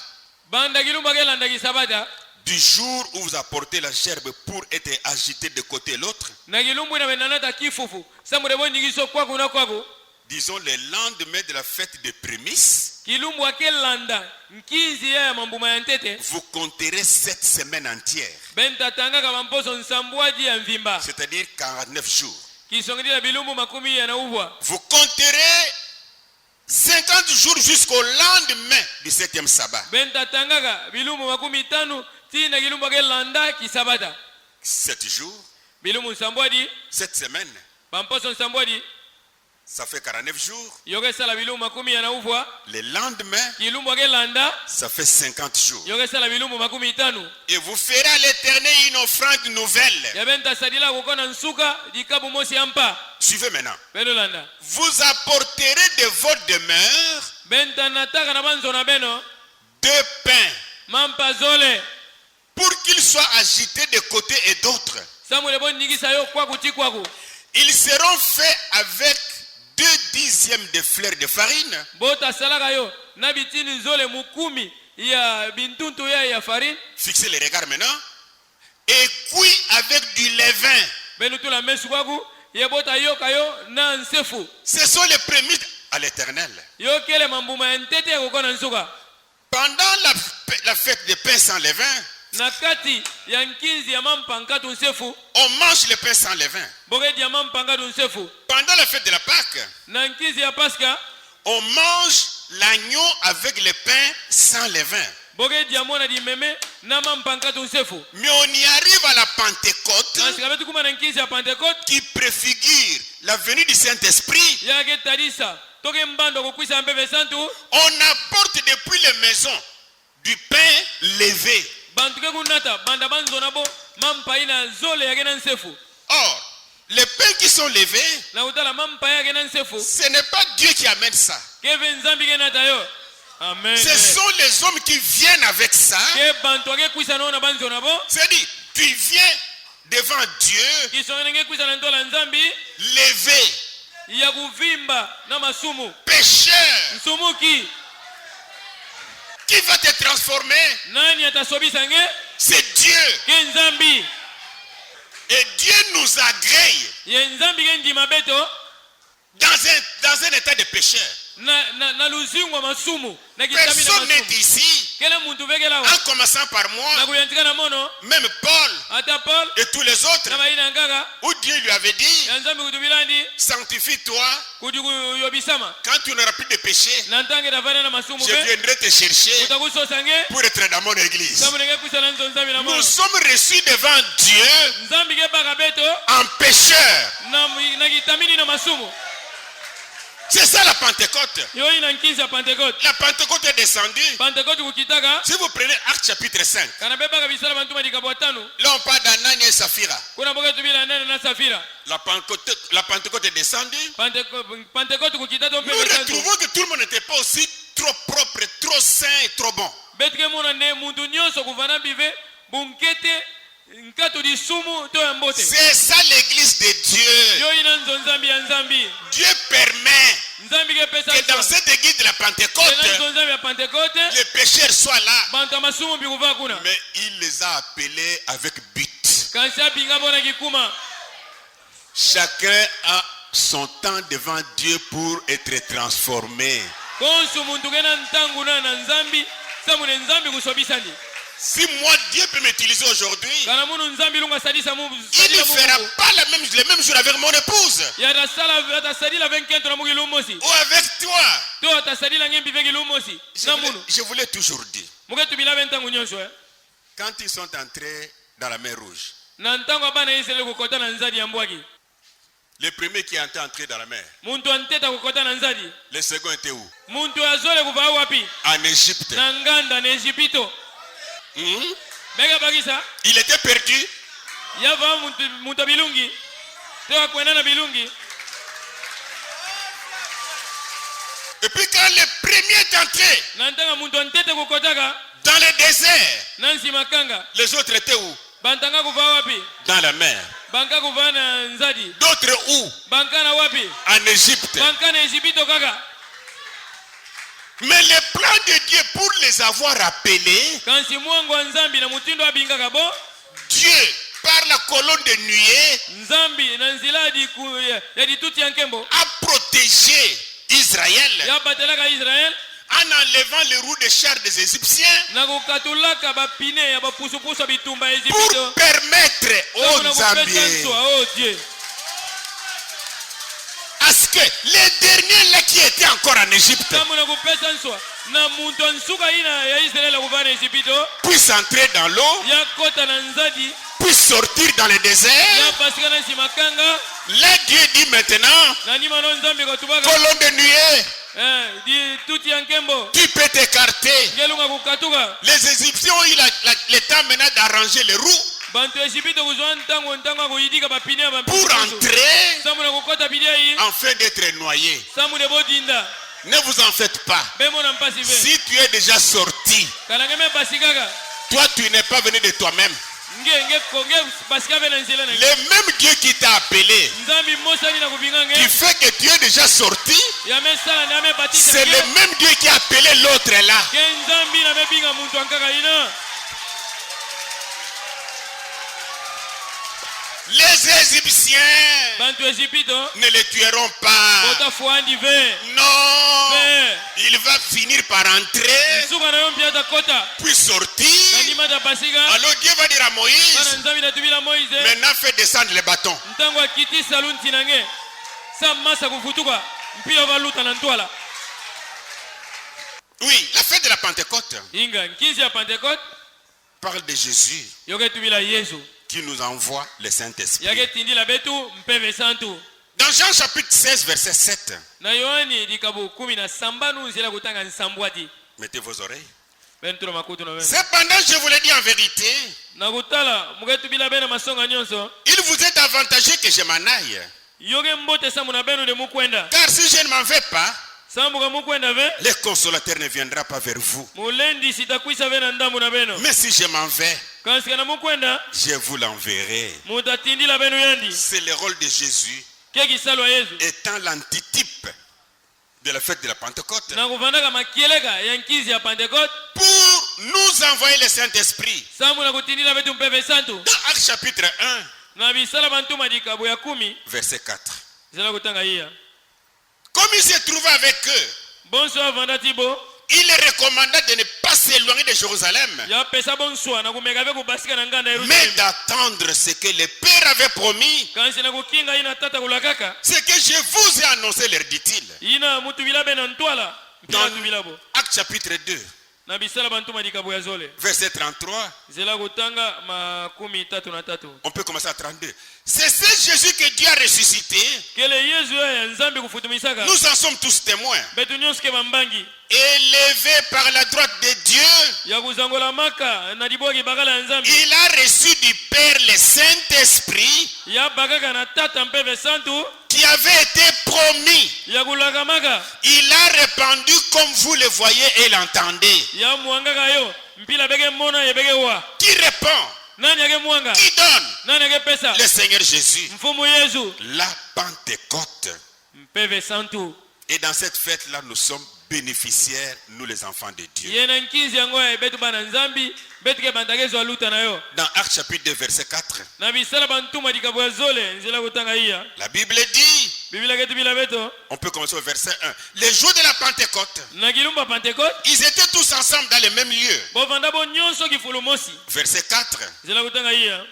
Banda kilumba kelanda kisabata. du jour où vous apportez la gerbe pour être agité de côté et l'autre, Na kilumbu na benanata kifufu. Samure bondi kiso kwaku na kwaku. disons le lendemain de la fête des prémices, kilumbu akelanda nkinzi ya mambuma ya ntete vous compterez 7 semaines entières. bentatangaka bamposo nsambwaji ya mvimba C'est-à-dire 49 jours. kisongedila bilumbu makumi ya naubwa Vous compterez 50 jours jusqu'au lendemain du 7e sabbat. bentatangaka bilumbu makumi tanu tina kilumbu akelanda kisabata 7 jours, bilumbu nsambwaji 7 semaines, bamposo nsambwaji ça fait 49 jours. yokesala bilumbu makumi ya naubwa Le lendemain, kilumbu akelanda ça fait 50 jours. yokesala bilumbu makumi tanu Et vous ferez à l'Éternel une offrande nouvelle. ya bentasadila kukona nsuka dikabu mosi ya mpa Suivez maintenant. benolanda Vous apporterez de votre demeure bentanataka na banzo na beno 2 pains mampa zole pour qu'ils soient agités de côté et d'autre. samule bonyigisa yo kwaku ti kwaku Ils seront faits avec 2/10 de fleurs de farine botasalaka yo na bitini zole mukumi ya bintuntu ya farine fixez les regards maintenant, et cuits avec du levain. benutula mesu kwaku ye bota yoka yo na nsefu Ce sont les prémices à l'Éternel. yo kele mambuma ya ntete ya kukona nsuka Pendant la fête des pains sans levain, na kati ya nkinzi ya mampa nkatu nsefu on mange le pain sans levain. bokedi ya mampa nkatu nsefu Pendant la fête de la Pâque, na nkinzi ya paska on mange l'agneau avec le pain sans levain. bokedi ya mona dimeme na mampa nkatu nsefu Mais on y arrive à la Pentecôte nasika betu kuma na nkinzi ya pentecote qui préfigure la venue du Saint-Esprit. yake talisa toke mbando kukwisa mpeve santu On apporte depuis les maisons du pain levé. bantu ke kunata banda banzo nabo mampa ina zole yake na nsefu Or, les pains qui sont levés, na utala mampa yake na nsefu ce n'est pas Dieu qui amène ça. keve nzambi ke nata yo amen Ce sont les hommes qui viennent avec ça. ke bantu ake kwisa nao na banzo nabo C'est-à-dire, tu viens devant Dieu kisongene nge kwisa na ntola nzambi levé, ya kuvimba na masumu pécheur, nsumuki qui va te transformer. nani atasobisa nge C'est Dieu. ke nzambi Et Dieu nous agrée ye nzambi ke ndima beto dans un état de pécheur. na luzingwa masumu na kitami na Personne n'est masumu ici, kele muntu vekelawo en commençant par na moi, kuyantika na mono même Paul ata paul et tous les autres, na baina ngaka où Dieu lui avait dit, ya nzambi kutubilandi sanctifie-toi, kuti kuyobisama quand tu n'auras plus de péché, na ntange tafana na masumu je pe viendrai te chercher utakusosa nge pour être dans mon église. samulenge kwisana nzo nzambi na mono Nous sommes reçus devant Dieu nzambi ke baka beto en pécheur. na kitamini na masumu C'est ça la Pentecôte. yo ina nkinzi ya pentecote La Pentecôte est descendue. pentecote kukitaka Si vous prenez Acte chapitre 5, kana bebaka bisala bantu madikabo atano là on parle d'Anani et Saphira. kuna boka tubila nene na safira La Pentecôte est descendue. pentecote kukita to Nous mpe besantu retrouvons que tout le monde n'était pas aussi trop propre, trop saint et trop bon. betike mona ne muntu nyonso kuvana bive bunkete nkatu lisumu to ya mbote C'est ça l'église de Dieu. yo ina nzo nzambi ya nzambi Dieu permet nzambi ke pesa que dans so cette église de la ina Pentecôte, nzo nzambi ya pentecote les pécheurs soient là. bantu ya masumu bikuva kuna Mais il les a appelés avec but. kansi apinga bona kikuma Chacun a son temps devant Dieu pour être transformé. konsu muntu kena ntangu na nzambi samune nzambi kusobisani Si moi Dieu peut m'utiliser aujourd'hui, kana munu nzambi lunga sadisa mu il ne fera pas le même jour avec mon épouse atasadila venkento na mugi lumosi ou avec toi. to atasadila ngembi veki lumosi na munu Je vous l'ai toujours dit. muketubila bentangu nyonso Quand ils sont entrés dans la mer Rouge, na ntango abana ya Israeli kukota na nzadi ya mbwaki le premier qui est entré dans la mer, muntu anteta kukota na nzadi le second était où? muntu azole kuva wapi En Égypte. na nganda na Egipito bega bagisa Il était perdu. yava muntu bilungi to akwenda na bilungi Et puis quand le premier est entré na ntanga muntu antete kukotaka dans le désert, na nsima kanga les autres étaient où? bantanga kuva wapi Dans la mer. banka kuva na nzadi D'autres où? banka na wapi En Égypte. banka na Egipito kaka Mais le plan de Dieu pour les avoir appelés, kansi mwangu wa nzambi na mutindo abingaka bo Dieu, par la colonne de nuée, nzambi na nzila ya dituti ya nkembo a protégé Israël yabatelaka Israel en enlevant les roues des chars des Égyptiens na kukatulaka bapine ya bapusupusu bitumba ya pour Egypte permettre aux Zambiens oh Dieu à ce que les derniers là qui étaient encore en Égypte na muntu ansuka ina ya Israeli kuvana Egypte puissent entrer dans l'eau, ya kota na nzadi puissent sortir dans le désert. ya pasikana simakanga Là Dieu dit maintenant, na nima no nzambe katubaka colonne de nuée, di tuti yankembo tu peux t'écarter. ngelunga kukatuka Les Égyptiens ont eu le temps maintenant d'arranger les roues bantu Egypte kuzwa ntango akuyidika bapine ya pour entrer samu na kukota bidia hii afin d'être noyés. samu de bodinda Ne vous en faites pas. bemo na mpasi ve Si tu es déjà sorti, kalangeme pasikaka toi tu n'es pas venu de toi-même. nge pasika ve na nzela na Le même Dieu qui t'a appelé, nzambi mosani na kubinga qui nge fait que tu es déjà sorti, ya mesala na me batisa c'est le même Dieu qui a appelé l'autre là. ke nzambi na mebinga muntu ankaka ina Les Égyptiens bantu Egypte ne les tueront pas. bota fuandi ve Non, ve il va finir par entrer, suka na yo mpia ta kota puis na sortir. ndima ta pasika Alors Dieu va dire à bana Moïse, nzambi na tubila Moise maintenant fais descendre les bâtons. ntango akitisa lunti na nge sa masa kufutuka mpia valuta na ntwala Oui, la fête de la Pentecôte inga nkizi ya Pentecote parle de Jésus yoke tubila Yesu qui nous envoie le Saint-Esprit. yake tindila betu mpeve santu Dans Jean chapitre 16, verset 7, na Yohani likabu 17 nzela kutanga nsambwati mettez vos oreilles. bentula makutu na beno Cependant, je vous le dis en vérité, na kutala muketubila beno masonga nyonso il vous est avantageux que je m'en aille. yoke mbote samu na beno de mukwenda Car si je ne m'en vais pas, sambuka mukwenda ve le consolateur ne viendra pas vers vous. mulendi sitakwisa ve na ndambu na beno Mais si je m'en vais, kansika na mukwenda je vous l'enverrai. mutatindila beno yandi C'est le rôle de Jésus, kekisalwa Yesu étant l'antitype de la fête de la Pentecôte, na kuvandaka makieleka ya nkizi ya Pentecote pour nous envoyer le Saint-Esprit. samu na kutindila betu mpeve santu Dans Actes chapitre 1, na bisala bantuma dikabu ya 10 verset 4. zela kutanga iya Comme il se trouvait avec eux, bonsoir vanda tibo il les recommanda de ne pas s'éloigner de Jérusalem, ya pesa bonsoir na kumeka ve kubasika na nganda ya mais Yerusalemu d'attendre ce que le Père avait promis. kansi na kukinga ina tata kulakaka Ce que je vous ai annoncé, leur dit-il. ina mutubila be na ntwala mpila Dans tubila bo Actes chapitre 2, na bisala bantuma dikabu ya zole verset 33, zela kutanga 33 on peut commencer à 32. C'est ce Jésus que Dieu a ressuscité. kele Yesu ya nzambi kufutumisaka Nous en sommes tous témoins. betu nyonso ke bambangi Élevé par la droite de Dieu, ya kuzangola maka na liboki bakala ya nzambi il a reçu du Père le Saint-Esprit ya bakaka na tata mpeve santu qui avait été promis. ya kulaka maka Il a répandu comme vous le voyez et l'entendez. ya mwangaka yo mpila beke mona ye beke wa Qui répond? nani ake mwanga Qui donne? nani ake pesa Le Seigneur Jésus. mfumu Yesu La Pentecôte. mpeve santu Et dans cette fête-là, nous sommes bénéficiaires, nous les enfants de Dieu. yena nkizi yango ya betu bana nzambi betu ke bandakezo aluta na yo Dans Actes chapitre 2, verset 4, na bisala bantuma dikabu ya zole nzela kutanga iya la Bible dit, biblia ketu bila beto on peut commencer au verset 1. Les jours de la Pentecôte, na kilumba Pentecote ils étaient tous ensemble dans le même lieu. bovanda bo nyonso kifulu mosi Verset 4. nzela kutanga iya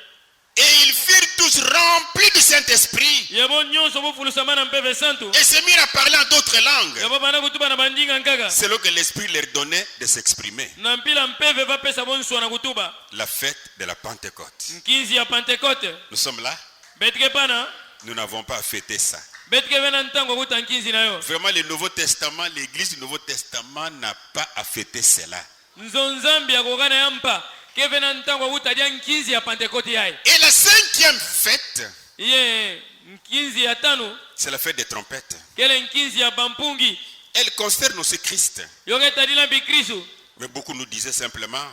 Et ils furent tous remplis du Saint-Esprit yabo nyonso bofulusamana na mpeve santu et se mirent à parler en d'autres langues, yabo bana kutuba na bandinga nkaka selon que l'Esprit leur donnait de s'exprimer. na mpila mpeve vapesa bonsoa na kutuba La fête de la Pentecôte. nkizi ya Pentecote Nous sommes là, betike pana nous n'avons pas fêté ça. betike vena ntango kuta nkizi na yo Vraiment, le Nouveau Testament, l'Église du Nouveau Testament n'a pas à fêter cela. nzonzambi akokana ya mpa ke vena ntango kuta dia nkizi ya Pentecote yaye Et la cinquième fête, iye nkizi ya tano c'est la fête des trompettes. kele nkizi ya bampungi Elle concerne aussi Christ. yoke tadila mbi Kristu Mais beaucoup nous disaient simplement,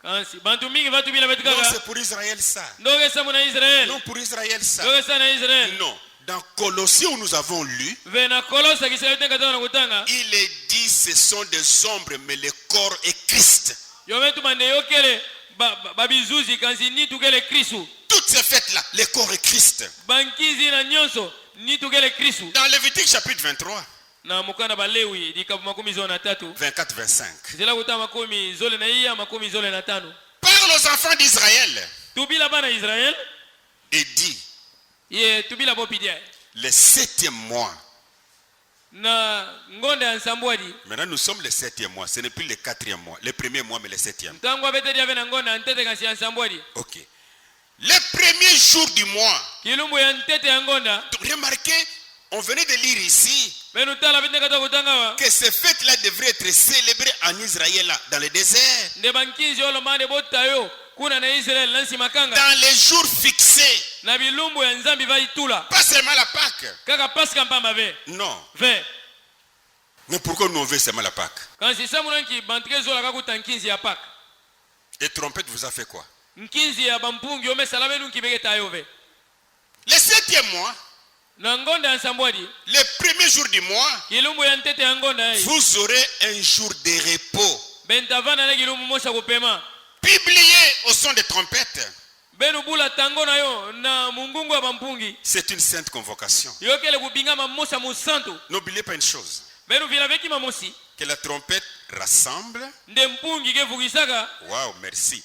kansi bantu mingi vatubila betu non, kaka c'est pour Israël ça. ndoke samu na Israel Non, pour Israël ça. ndoke sa na Israel Non. Dans Colossiens où nous avons lu, vena kolosa kisela tenga tana kutanga il est dit ce sont des ombres, mais le corps est Christ. yometu mande yokele babizuzi kansi nitukele Kristu Toutes ces fêtes-là, le corps est Christ. bankizi na nyonso nitukele Kristu Dans Lévitique chapitre 23, na mukanda balewi likabu makumi zole na tatu 24-25. zela kuta makumi zole na iya makumi zole na tano. Parle aux enfants d'Israël Tubila bana Israël et dit, ye tubila bopidia le 7e mois. na ngonde ya nsambwadi. Maintenant nous sommes le 7e mois, ce n'est plus le 4e mois, le premier mois mais le 7e. Tangu abete dia vena ngonde antete kasi ya nsambwadi. Ok. Le premier jour du mois. Kilumbu ya ntete ya ngonda. Remarquez, on venait de lire ici Benu tala bitne kata kutanga wa. que ces fêtes-là devraient être célébrées en Israël, là, dans le désert. Nde bankinzi olo mande botayo kuna na Israël nansi makanga. Dans les jours fixés. Na bilumbu ya nzambi va itula. Pas seulement la Pâque. Kaka paska mpamba ve. Non. Ve. Mais pourquoi nous on veut seulement la Pâque? Quand si samunanki bantre zola kakuta nkinzi ya Pâque. Et trompette vous a fait quoi? Nkinzi ya bampungi ome salame nunki begeta yove. Le 7e mois. Na ngonda ya nsambwadi. Le premier jour du mois. Kilumbu ya ntete ya ngonda hii. Vous aurez un jour de repos. Bentavana na kilumbu mosa kupema. Publié au son des trompettes. Benu bula tango na yo na mungungu wa bampungi. C'est une sainte convocation. Yokele kubinga mamosa musantu. N'oubliez pas une chose. Benu vila veki mamosi. Que la trompette rassemble. Nde mpungi ke vugisaka. Waouh, merci.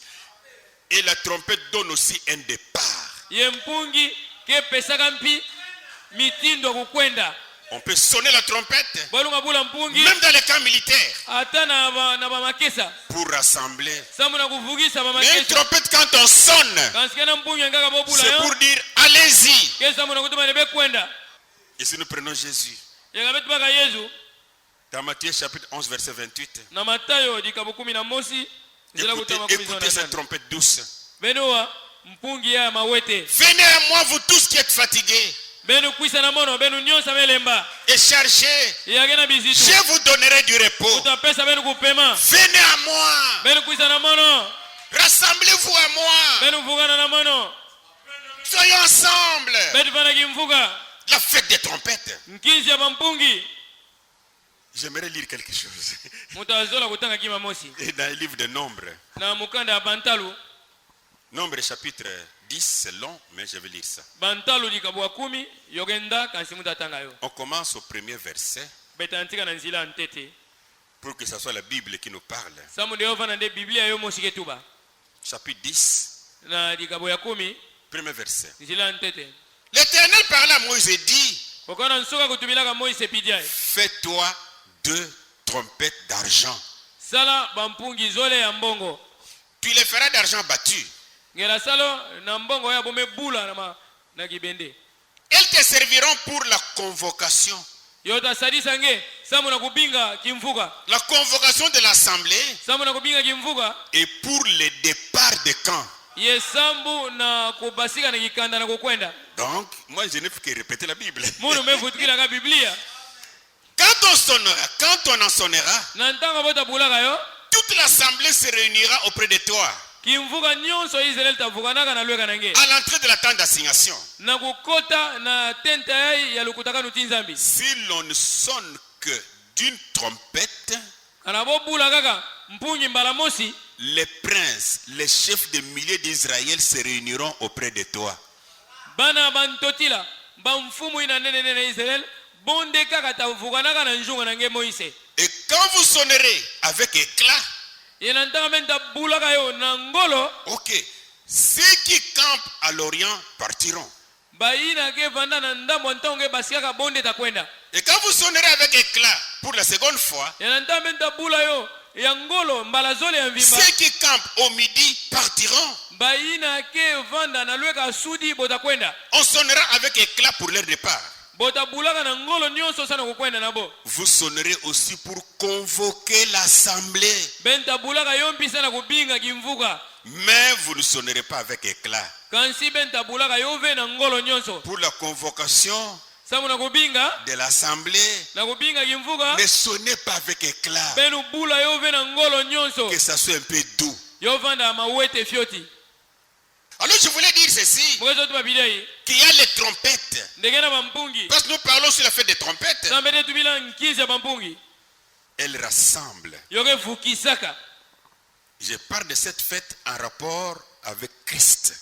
Et la trompette donne aussi un départ. Ye mpungi ke pesaka mpi mitindo kukwenda. On peut sonner la trompette. Balunga bula mpungi. Même dans les camps militaires. Ata na ba makesa. Pour rassembler. Samu na kuvugisa ba Mais makesa. une trompette quand on sonne. Kansikana mpungi ngaka bobula yo. C'est pour dire allez-y. Ke samu na kutuma nebe kwenda. Ici nous prenons Jésus. Yakabetu baka Yesu. Dans Matthieu chapitre 11 verset 28. Na Matayo dikabu 10 Écoutez cette trompette douce. Benoa mpungi ya mawete. Venez à moi vous tous qui êtes fatigués. Benu kuisa na mono benu nyonsa melemba. Et chargés. Yagena bizitu. Je vous donnerai du repos. Utapesa benu kupema. Venez à moi. Benu kuisa na mono. Rassemblez-vous à moi. Benu vugana na mono. Soyons ensemble. Benu fana kimvuga. La fête des trompettes. Nkinzi ya bampungi. J'aimerais lire quelque chose. Mutazola kutanga kima mosi. Et dans le livre de Nombre. Na mukanda ya Bantalu. Nombre chapitre 10, c'est long, mais je vais lire ça. Bantalu dikabwa 10 yogenda kansi mutatanga yo. On commence au premier verset. Betantika na nzila ntete. Pour que ce soit la Bible qui nous parle. Samu ndio vana nde Biblia yo mosi ketuba. Chapitre 10. Na dikabwa 10 premier verset. nzila ntete. L'Éternel parla à Moïse et dit, fais-toi 2 trompettes d'argent. Sala bampungi zole ya mbongo. Tu les feras d'argent battu. Ngela salo na mbongo ya bome bula na kibende. Elles te serviront pour la convocation. Yota sadisa nge samu na kubinga kimvuka. La convocation de l'assemblée. Samu na kubinga kimvuka. Et pour le départ de camp. Yesambu na kubasika na kikanda na kukwenda. Donc, moi je n'ai fait que répéter la Bible. Munu mefutikila ka Biblia. Quand on en sonnera, na ntanga bota bulaka yo, toute l'assemblée se réunira auprès de toi. Kimvuka nyonso Israël tavukanaka na lweka nange. À l'entrée de la tente d'assignation. Na kukota na tenta ya lukutaka nutinzambi. Si l'on ne sonne que d'une trompette, kanabo bula kaka mpungi mbala mosi, les princes, les chefs de milliers d'Israël se réuniront auprès de toi. Bana bantotila bamfumu ina nene Israël bonde kaka tavukanaka na njunga nange Moïse. Et quand vous sonnerez avec éclat, ok, ceux qui campent à l'Orient partiront. Et quand vous sonnerez avec éclat pour la seconde fois, ceux qui campent au midi partiront. On sonnera avec éclat pour leur départ. Vous sonnerez aussi pour convoquer l'assemblée. Mais vous ne sonnerez pas avec éclat. Pour la convocation de l'assemblée, ne sonnez pas avec éclat. Que ça soit un peu doux. Alors je voulais dire ceci, qu'il y a les trompettes. Parce que nous parlons sur la fête des trompettes. Elle rassemble. Je parle de cette fête en rapport avec Christ.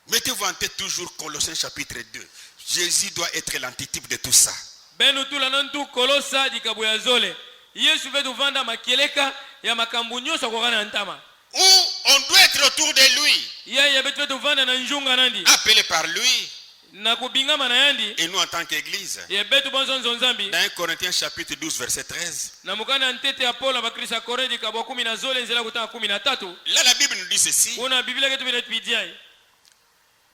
Mettez-vous en tête toujours Colossiens chapitre 2. Jésus doit être l'antitype de tout ça. benu tula nantu kolosa dikabu ya zole yesu vetu vanda makeleka ya makambu nyonso akokana ntama Où on doit être autour de lui, yeye betu vetu vanda na njunga nandi appelé par lui, na kubingama na yandi et nous en tant qu'Église. ye betu bonzo nzambi Dans 1 Corinthiens chapitre 12 verset 13, na mukana ntete ya Paulo abakrista Koredi kabwa 10 na zole nzela kutaka 13 là la Bible nous dit ceci. kuna biblia ketu binatupidia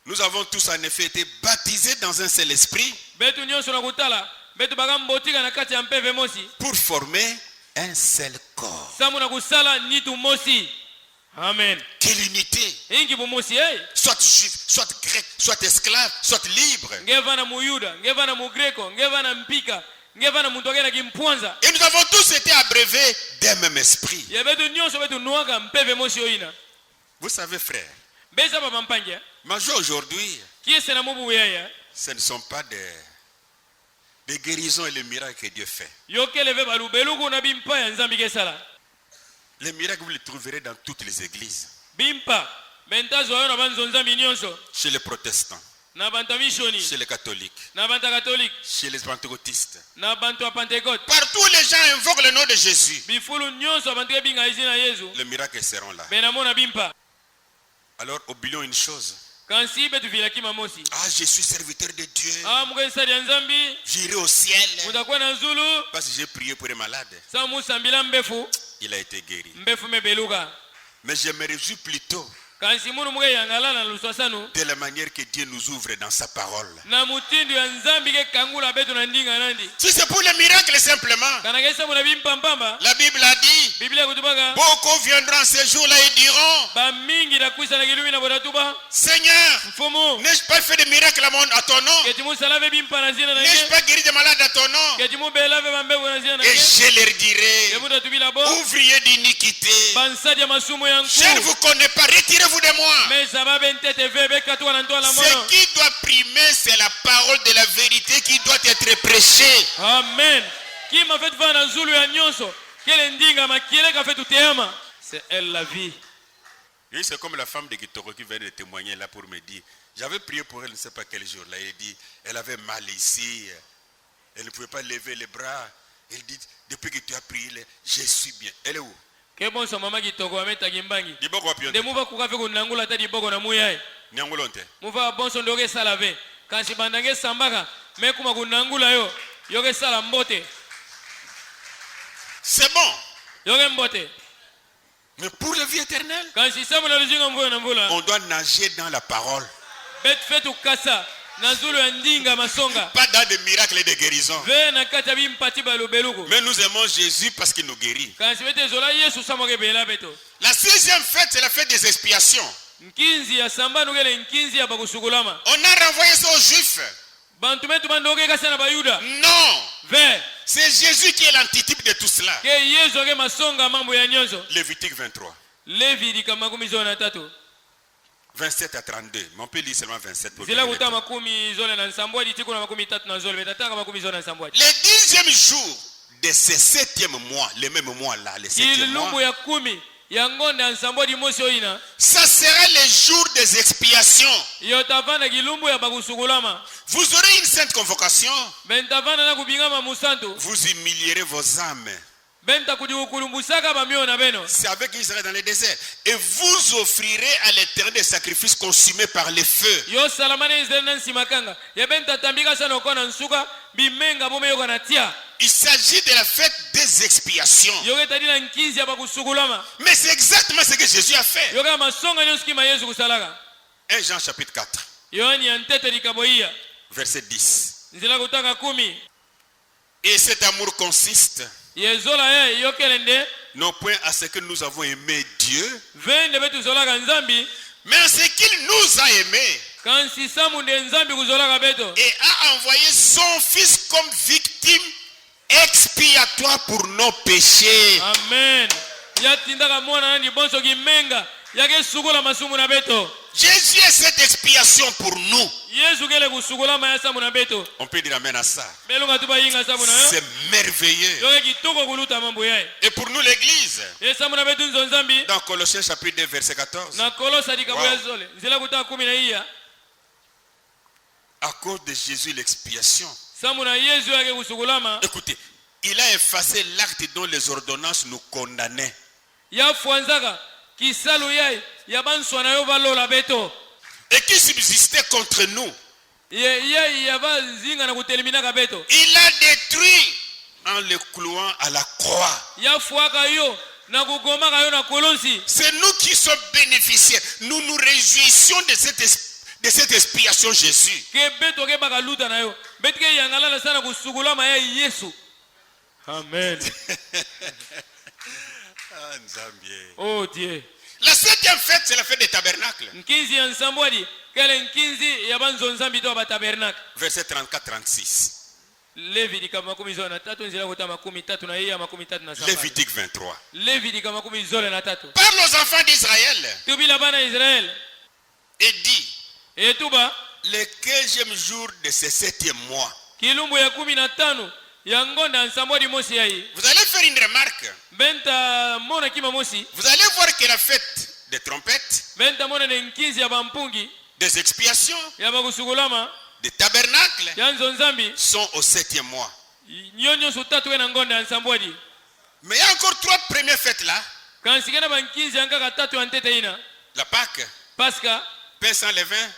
Nous avons tous en effet été baptisés dans un seul esprit betu nyonso na kutala betu bakambotika na kati ya mpeve mosi pour former un seul corps. samu na kusala nitu mosi. Amen. Quelle unité! Ingi bumusi Soit juif, soit grec, soit esclave, soit libre. ngeva na muyuda ngeva na mugreko ngeva na mpika ngeva na muntu akena kimpwanza Et nous avons tous été abreuvés d'un même esprit. ye betu nyonso betu nuaka mpeve mosi oina Vous savez, frère, beza baba mpanje ma joie aujourd'hui, kiese na mubu yeye ce ne sont pas des guérisons et les miracles que Dieu fait. yokeleve balubeluku na bimpa ya nzambi kesala Les miracles, vous les trouverez dans toutes les églises. bimpa bentazo ayo na banzo nzambi nyonso Chez les protestants, na banta mishoni chez les catholiques, na banta katolike chez les pentecôtistes. na bantu ya pentecote Partout, les gens invoquent le nom de Jésus. bifulu nyonso abantu ebinga izina yesu Les miracles seront là. benamona bimpa Alors, oublions une chose. kansi betu vilakima mosi Ah, je suis serviteur de Dieu. mukesali ya nzambi J'irai au ciel. mutakuwa na nzulu Parce que j'ai prié pour les malades. sa musambila mbefu Il a été guéri. mbefu mebeluka Mais je me réjouis plutôt kansi munu muke yangala na luswasanu de la manière que Dieu nous ouvre dans sa parole. na mutindu ya nzambi ke kangula betu na ndinga nandi Si c'est pour les miracles simplement, kana kesa muna bimpampamba la Bible a dit, biblia kutubaka beaucoup viendront ce jour-là et diront, bamingi na kwisa na kilumi na bodatuba Seigneur, mfumu n'ai-je pas fait des miracles à ton nom? keti musalave bimpa na zina N'ai-je nage pas guéri des malades à ton nom? keti mubelave bambevu na zina Et nage je leur dirai, kemutatubila bo ouvriers d'iniquité, bansadi ya masumu ya je ne nku vous connais pas, retirez-vous de moi. meza babe ntete ve bekatuka na ntoa la mono Ce qui doit primer, c'est la parole de la vérité qui doit être prêchée. amen kima fetu fana na nzulu ya nyonso kele ndinga makieleka fetu teama c'est elle la vie. Oui, c'est comme la femme de Kitoko qui vient de témoigner là pour me dire, j'avais prié pour elle, ne sais pas quel jour là, elle dit, elle avait mal ici, elle ne pouvait pas lever les bras. Elle dit, depuis que tu as prié, je suis bien. Elle est où? ke bonso mama kitoko ametaki mbangi Diboko wapi nde onte? muva kuka fe kunangula ata diboko na muyaye Nyangulonte. muva bonso nde okesala ve kasi bandange esambaka me kuma kunangula yo yokesala mbote C'est bon. yoke mbote Mais pour la vie éternelle, kasi samu na luzinga mvula na mvula on doit nager dans la parole. bet fe tukasa na nzulu ya ndinga masonga Pas dans des miracles et des guérisons. ve na kati ya bimpati balubeluku Mais nous aimons Jésus parce qu'il nous guérit. kasi bete ezola yesu samoke bela beto La 6e fête, c'est la fête des expiations. nkinzi ya samba nukele nkinzi ya bakusukulama On a renvoyé ça aux Juifs. bantu betu bandokekasa na bayuda Non. ve C'est Jésus qui est l'antitype de tout cela. ke yesu ake masonga mambo ya nyonso Lévitique 23, levi lika makumi zole na tatu 27 à 32. Mais on peut lire seulement 27 pour zila bien kuta lire. makumi zole na nsambwadi tiku na makumi tatu na zole betatanga makumi zole na nsambwadi Le 10e jour de ce 7e mois, le même mois là, le 7e kilumbu mois, ya kumi ya ngonde ya nsambwadi mosi oyina ça sera le jour des expiations. yo tavanda kilumbu ya bakusukulama Vous aurez une sainte convocation. bentavanda na kubingama musantu Vous humilierez vos âmes. benta kudikukulumbusaka bamio na beno C'est avec qu'ils seraient dans le désert. Et vous offrirez à l'Éternel des sacrifices consumés par le feu. yo salamana israeli na nsimakanga ya benta tambika sana okona nsuka bimenga bome yoka na tia Il s'agit de la fête des expiations. yoka etadi na nkinzi ya bakusukulama Mais c'est exactement ce que Jésus a fait. yoka masonga nyonso kima yesu kusalaka 1 Jean chapitre 4, yohani ya ntete likabo iya verset 10. nzela kutaka 10 Et cet amour consiste yezola ye yokele nde non point à ce que nous avons aimé Dieu, vende betu zolaka nzambi mais à ce qu'il nous a aimés kansi samu nde nzambi kuzolaka beto et a envoyé son Fils comme victime expiatoire pour nos péchés. amen yatindaka mwana nandi bonso kimenga yake sukula masumu na beto Jésus est cette expiation pour nous. yesu kele kusukulama ya samu na beto On peut dire amen à ça. belunga tuba yinga samu na yo C'est merveilleux. yoke kitoko kuluta mambo yaye Et pour nous l'église, ye samu na betu nzo nzambi dans Colossiens chapitre 2 verset 14, na kolosa likabo ya Wow. zole nzela kutaka 10 na iya à cause de Jésus l'expiation. samuna yesu yake kusukulama Écoutez, il a effacé l'acte dont les ordonnances nous condamnaient. yafuanzaka kisalu yai yabanswana yo balola beto Et qui subsistait contre nous. ye yabazinga na kuteliminaka beto Il a détruit en le clouant à la croix. yafuaka yo na kugomaka yo na kolonsi. C'est nous qui sommes bénéficiaires. Nous nous réjouissons de cette expiation Jésus. Ke beto ke bakaluta na yo beto ke yangalala sana kusukulama ya yesu. Amen. Ah, Nzambie. Oh Dieu. La 7e fête, c'est la fête des tabernacles. Nkinzi ya nsambwadi kele nkinzi ya banzonzambi to batabernacle. Verset 34-36. Levitika makumi zole na tatu nzila kuta makumi tatu na iya makumi tatu na saba. Lévitique 23. Levitika makumi zole na tatu. Parle aux enfants d'Israël Tubila bana Israel. et dit, Etuba le 15e jour de ce 7e mois. kilumbu ya 15 ya ngonda nsambwadi mosi yai. Vous allez faire une remarque. Benta mona kima mosi. Vous allez voir que la fête des trompettes, Benta mona ne nkinzi ya bampungi des expiations, ya bakusukulama des tabernacles ya nzonzambi sont au 7e mois. nyonyo su tatu ena ngonda ya nsambwadi. Mais il y a encore 3 premières fêtes là. Kansikana bankinzi yankaka tatu ya ntete ina. La Pâque, Pasca pain sans levain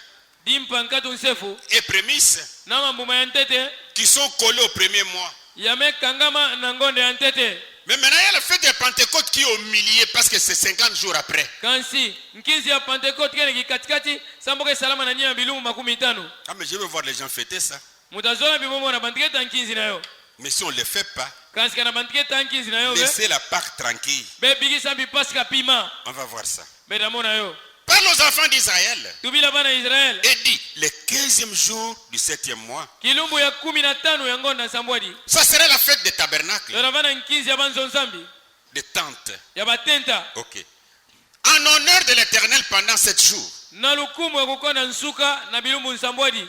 dimpa nkatu nsefu et prémices na mambuma ya ntete qui sont collés au premier mois. yamekangama na ngonde ya ntete. Mais maintenant il y a la fête de Pentecôte qui est au milieu parce que c'est 50 jours après. Kansi nkinzi ya Pentecote kene kikatikati samboke salama na nyama bilumu makumi tano. Ah mais je veux voir les gens fêter ça. Mutazola bimomo na bantiketa nkinzi nayo. Mais si on ne le fait pas, Kansi kana bantiketa nkinzi nayo be. laissez la Pâque tranquille. Be bigi sambi Pasca pima. On va voir ça. Be damona yo. Parle aux enfants d'Israël Tubila bana Israel. et dit, le 15e jour du 7e mois, Kilumbu ya 15 ya ngonda sambwadi. ça sera la fête des tabernacles, Yona bana nkinzi ya banzonzambi. des tentes. Ya batenta. Ok. En honneur de l'Éternel pendant 7 jours. Na lukumu ya kukonda nsuka na bilumbu nsambwadi.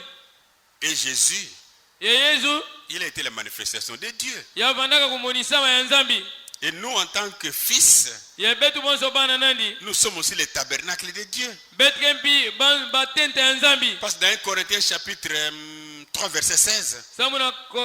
Et Jésus, Ya Yesu il a été la manifestation de Dieu. ya vandaka kumonisama ya nzambi. Et nous, en tant que fils, Ya betu bonso bana nandi. nous sommes aussi les tabernacles de Dieu. Bet kempi batenta ya nzambi. Parce que dans 1 Corinthiens chapitre 3 verset 16, Samu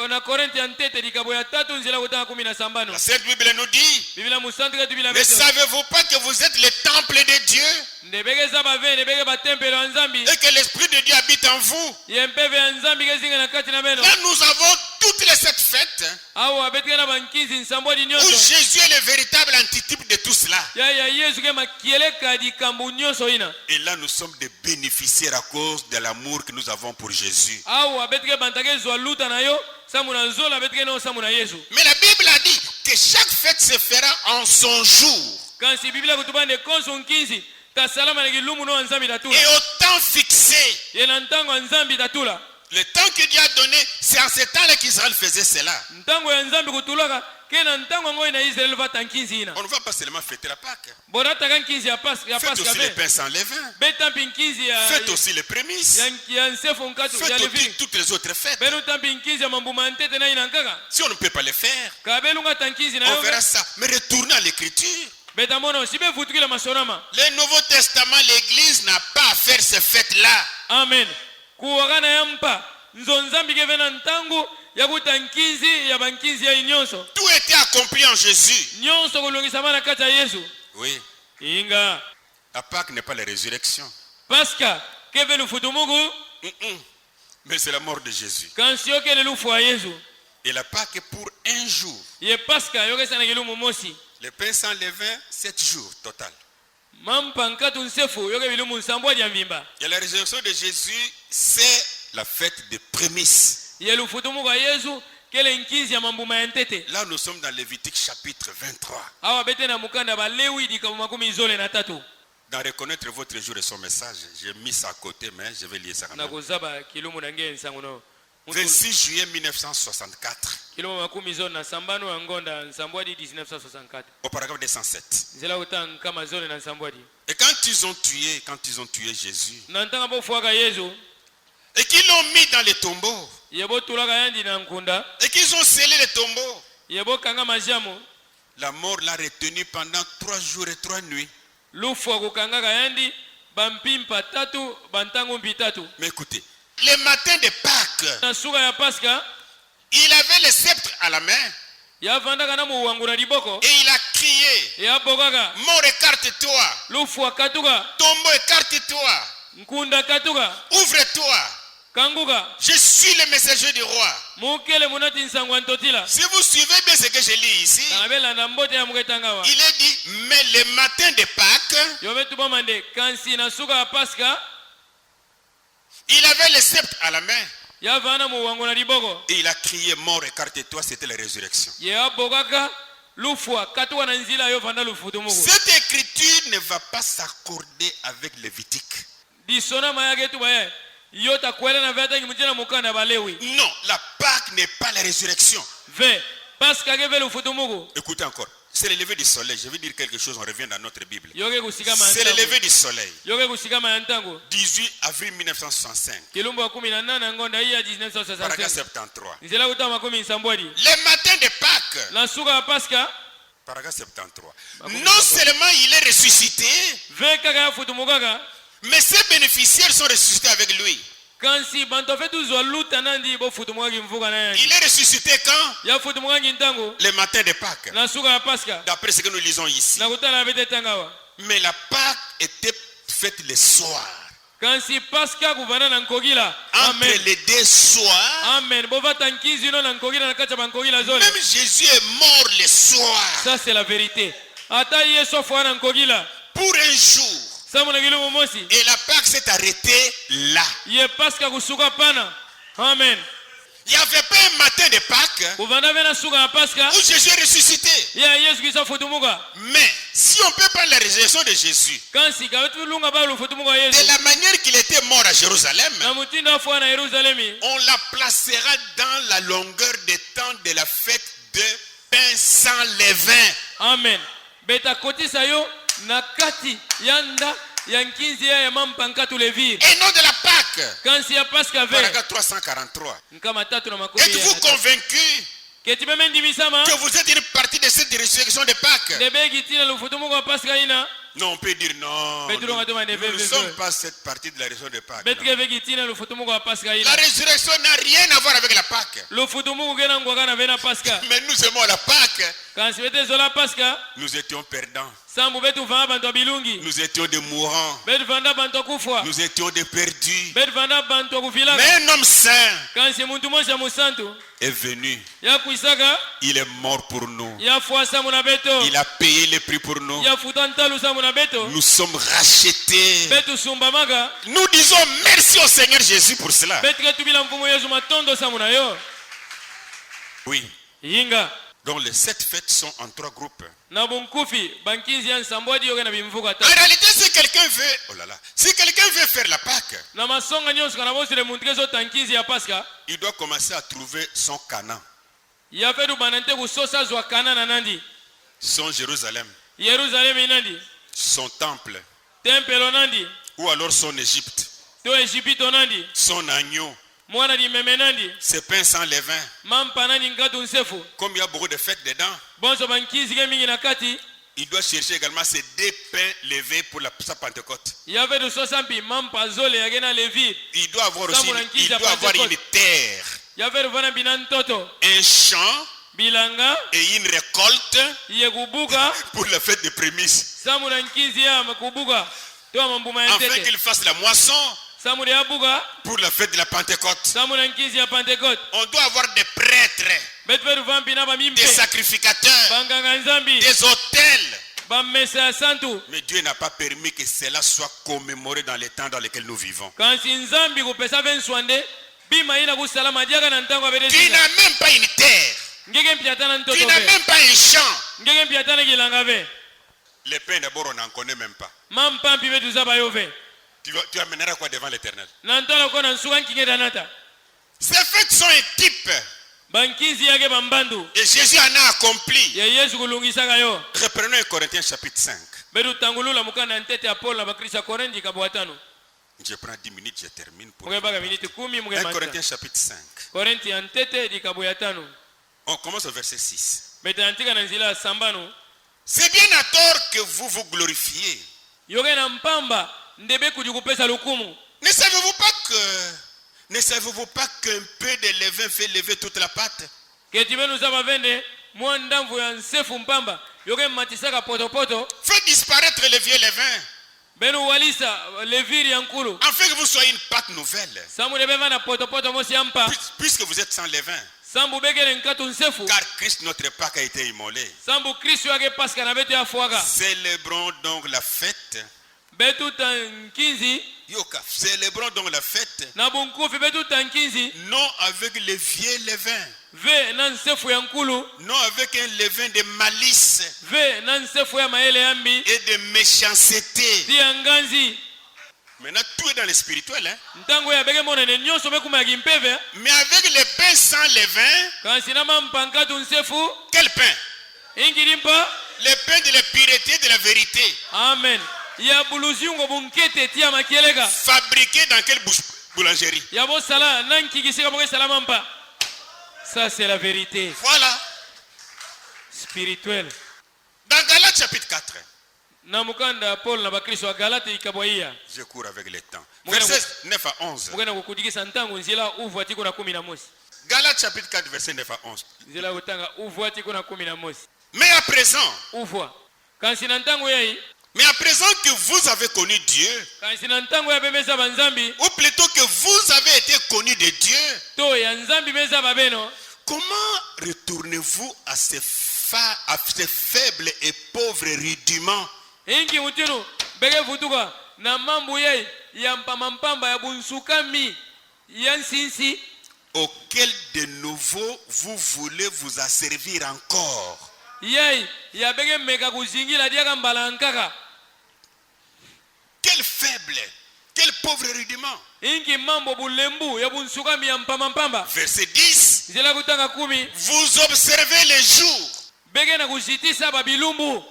na Korinthe ya ntete likabo ya tatu nzila kutaka 17. la Sainte Bible nous dit, Biblia musantu ketu bila ne beto. savez-vous pas que vous êtes le temple de Dieu Ndebege zaba ve ndebege batempelo ya nzambi. et que l'Esprit de Dieu habite en vous? Yempeve ya nzambi kezinga na kati na meno. Là, nous avons toutes les 7 fêtes Awo abetika na bankizi nsambwadi où nyonso. Jésus est le véritable antitype de tout cela. Ya Yesu ke makieleka di kambu nyonso ina. Et là, nous sommes des bénéficiaires à cause de l'amour que nous avons pour Jésus. Awo abetika bantake zwa luta na yo. Samu na zola abetika no samu na Yesu. Mais la Bible a dit que chaque fête se fera en son jour Kansi Biblia kutubande konso nkinzi. Tasalama na gilumu no nzambi tatula. et au temps fixé. Yena ntango ya nzambi tatula. Le temps que Dieu a donné, c'est en ce temps-là qu'Israël faisait cela. Ntango ya nzambi kutulaka kena ntango ngoi na Israel vata nkinzi ina. On ne va pas seulement fêter la Pâque. Borata kan nkinzi ya Pasca Faites aussi be. les pains sans levain. Betampi nkinzi ya Faites aussi les prémices. ya nsefu nkatu ya Faites levi. aussi toutes les autres fêtes. Benu tampi nkinzi ya mambuma ntete na ina nkaka. Si on ne peut pas les faire, Kabelunga tankinzi na on yo. verra ça. Mais retournez à l'écriture. Betamono sibe futukila masonama. Le Nouveau Testament, l'Église n'a pas à faire ces fêtes-là. Amen. Kuwagana yampa nzonzambi kevena ntangu ya kutankizi ya bankizi ya inyonso. Tout était accompli en Jésus. Nyonso kulungisama na kati ya Yesu. Oui. Inga La Pâque n'est pas la résurrection. Pasca kevelu futumugu Mais c'est la mort de Jésus. kansio kele lufu wa Yesu. Et la Pâque est pour un jour. Ye Pasca yokesa na gilumu mosi. Le pain sans levain, 7 jours total. Mampa nkatu nsefu yoke bilumu nsambwa ya mvimba. Et la résurrection de Jésus, c'est la fête des prémices. Ye lufutumugu wa Yesu kele nkizi ya mambuma ya ntete. Là, nous sommes dans Lévitique chapitre 23. Awa bete na mukanda ba Lewi dikabu makumi zole na tatu. Dans reconnaître votre jour et son message, j'ai mis ça à côté, mais je vais lire ça quand Na même. kuzaba kilumu na nge nsanguno. 26 juillet 1964, Kilumu makumi zole na sambano ya ngonda nsambwadi 1964. au paragraphe 207. Zela utang kama zole na nsambwadi. Et quand ils ont tué Jésus, Na ntanga bo fuaka Yesu. et qu'ils l'ont mis dans les tombeaux, Yebo tulaka yandi na nkunda. et qu'ils ont scellé les tombeaux, Yebo kanga majamu. la mort l'a retenu pendant 3 jours et 3 nuits. Lufu wa kukanga yandi bampimpa tatu bantangu mpitatu. Mais écoutez, Le matin de Pâques, na suka ya Pasika il avait le sceptre à la main yavandaka na muwangu na liboko et il a crié, yabokaka mort écarte-toi, lufu akatuka tombeau écarte-toi, nkunda katuka ouvre-toi, kanguka je suis le messager du roi. mukele munati nsango ya ntotila Si vous suivez bien ce que je lis ici, abelanda mbote ya muketangawa il est dit, mais le matin de Pâques, yobetu bomande kansi na suka ya Pasika il avait le sceptre à la main yavana muwangu na liboko et il a crié, mort écarte-toi, c'était la résurrection. yabokaka lufu akatuka na nzila yovanda lufutu muku Cette écriture ne va pas s'accorder avec Lévitique. disona mayake tu baye yota kwela na veta kimujina mukanda balewi Non, la Pâque n'est pas la résurrection. ve Pasika ke ve lufutu muku Écoutez encore. C'est le lever du soleil. Je vais dire quelque chose, on revient dans notre Bible. yoke kusikama C'est le lever du soleil. yoke kusikama ya ntango 18 avril 1965. kilumbu ya 18 ngonda hii ya Paragraphe 1965 73. nzela kutama 17 Le matin de Pâques. na suka ya Pasika Paragraphe 73. Non seulement il est ressuscité, ve kaka ya futumukaka mais ses bénéficiaires sont ressuscités avec lui. kansi bantu fe tuzwa luta nandi bo futumukaki mvuka na Il yangi est ressuscité quand? ya futumukaki ntango Le matin de Pâques. na suka ya Pasika D'après ce que nous lisons ici. na kutala bete tangawa Mais la Pâque était faite le soir. kansi Pasika kuvana na nkogila Entre amen les deux soirs. amen bovata nkizi no na nkogila na kacha bankogila zole Même Jésus est mort le soir. ça c'est la vérité ata yesu afwa na nkogila Pour un jour. samu na kilumu mosi Et la Pâque s'est arrêtée là. ye Pasika kusuka pana amen Il n'y avait pas un matin de Pâques kuvanda ve na suka ya Pasika où Jésus est ressuscité. ya yesu kisa futumuka Mais si on peut prendre la résurrection de Jésus, kansi kavetulunga ba lufutumuka ya de yesu la manière qu'il était mort à Jérusalem, na mutindo afwa na Yerusalemi on la placera dans la longueur des temps de la fête de pain sans levain. amen betakotisa yo na kati ya nda ya nkinzi ya mampanka tulevire Et non de la Pâque. kansi ya Pasika ve Paragraphe 343. nkama tatu na makumi Êtes-vous convaincu keti meme ndimisama que vous êtes une partie de cette résurrection de Pâques? ndebeki tina lufutumuka wa Pasika ina Non, on peut dire non. Petro Nous ngatoma nous neve ne sommes pas cette partie de la résurrection de Pâques. betike veki tina lufutumuka wa Pasika La ina résurrection n'a rien à voir avec la Pâque. lufutumuku kena ngwaka na vena Pasika Mais nous aimons la Pâque. kansi bete zola Pasika Nous étions perdants. sambu betu vanda bantu bilungi Nous étions des mourants. betu vanda bantu kufwa Nous étions des perdus. betu vanda bantu kuvilaka Mais un homme saint kansi muntu moja musantu est venu. ya kuisaka Il est mort pour nous. ya fwa samu na beto Il a payé le prix pour nous. ya futa ntalu samu na beto Nous sommes rachetés. betu sumbamaka Nous disons merci au Seigneur Jésus pour cela. betu ketubila mfumu yesu matondo samu na yo Oui. yinga Donc les 7 fêtes sont en 3 groupes. na bunkufi bankinzi ya nsambwadi yoke na bimvuka En ta réalité, si quelqu'un veut, oh là là, si quelqu'un veut faire la Pâque, na masonga nyonso kana bosile muntu kezota nkinzi ya Pasika il doit commencer à trouver son Canaan, ya fetu bana nte kusosa zwa kana na nandi son Jérusalem, Yerusalemu nandi son temple, tempelo nandi ou alors son Égypte, to Ejipito nandi son agneau, mwana limeme nandi ses pains sans levain. mampa nandi nkatu nsefu Comme il y a beaucoup de fêtes dedans, bonso bankinzi ke mingi na kati il doit chercher également ces 2 pains levés pour sa Pentecôte. ya fetu sosa mpi mampa zole yake na levi Il doit avoir aussi Samu il doit avoir une terre, ya fetu vana bina ntoto un champ bilanga et une récolte iye kubuka pour la fête des prémices. samu na nkinzi ya kubuka to mambuma ya Afin ntete qu'il fasse la moisson samu de abuka pour la fête de la Pentecôte. samu na nkinzi ya Pentecote On doit avoir des prêtres, betu fetu vampi na bamimpe des sacrificateurs, banganga nzambi des autels. bamesa ya santu Mais Dieu n'a pas permis que cela soit commémoré dans les temps dans lesquels nous vivons. kansi nzambi kupesa ve nswande bima ina kusalama diaka na ntango Tu abedesika n'as même pas une terre. ngeke mpia tana ntoto Tu n'as ve même pas un champ. ngeke mpia tana kilanga ve Les pains d'abord, on n'en connaît même pas. mampampi betu za bayo ve Tu amèneras quoi devant l'Éternel? na ntala kona nsuka nkingeda nata Ces fêtes sont un type. bankinzi yake bambandu Et Jésus en a accompli. ya yesu kulungisaka yo Reprenons 1 Corinthiens chapitre 5. betu tangulula mukana ya ntete ya Paulo na bakrista Korinthi kabwatano Je prends 10 minutes, je termine. Pour muke baka miniti 10 muke 1 mata Corinthiens chapitre 5. Korinthi ya ntete dikabwatano On commence au verset 6. betu antika na nzila ya sambano C'est bien à tort que vous vous glorifiez. yoke na mpamba ndebe kudi kupesa lukumu Ne savez-vous pas que Ne savez-vous pas qu'un peu de levain fait lever toute la pâte? ketimenu za mavende mwa ndamvu ya nsefu mpamba yoke matisaka potopoto Faites disparaître le vieux levain, benu walisa leviri ya nkulu afin que vous soyez une pâte nouvelle. sambu debeva na potopoto mosi yampa Puisque vous êtes sans levain. sambu begele nkatu nsefu Car Christ, notre Pâque, a été immolé. sambu kristu yake paska na betu ya fuaka Célébrons donc la fête. betu tankinzi Yoka, célébrons donc la fête, na bunkufi betu tankinzi non avec le vieux levain, ve na nsefu ya nkulu non avec un levain de malice ve na nsefu ya maele yambi et de méchanceté. ti ya nganzi. Maintenant, tout est dans le spirituel, hein? ntango ya bege monene nyonso mekuma ya kimpeve Mais avec le pain sans levain, kasi na mampa nkatu nsefu quel pain? ingili mpa Le pain de la pureté, de la vérité. amen ya buluziungo bunkete ti ya makieleka Fabriqué dans quelle boulangerie? ya bosala na nkikisika boke sala mampa. Ça c'est la vérité Voilà. spirituelle. Dans Galates chapitre 4, na mukanda Paul na bakristo wa Galate ikabwaia je cours avec le temps. Mugana Versets 9 à 11. mugenda kukudikisa ntango nzila uvu ati kuna 11 Galates chapitre 4, verset 9 à 11. nzila utanga uvu ati kuna 11 Mais à présent, uvwa kansi na ntango yai mais à présent que vous avez connu Dieu, kansi na ntango ya bemeza banzambi ou plutôt que vous avez été connu de Dieu, to ya nzambi meza babeno comment retournez-vous à ces faibles et pauvres rudiments ingi mutinu bege vutuka na mambo yai ya mpamba ya bunsukami ya nsinsi auxquels de nouveau vous voulez vous asservir encore? yai ya bege meka kuzingira diaka mbala nkaka. Quel faible, quel pauvre rudiment. ingi mambo bulembu ya bunsukami ya mpamba. Verset 10. Nzela kutanga 10 Vous observez les jours. bege na kuzitisa babilumbu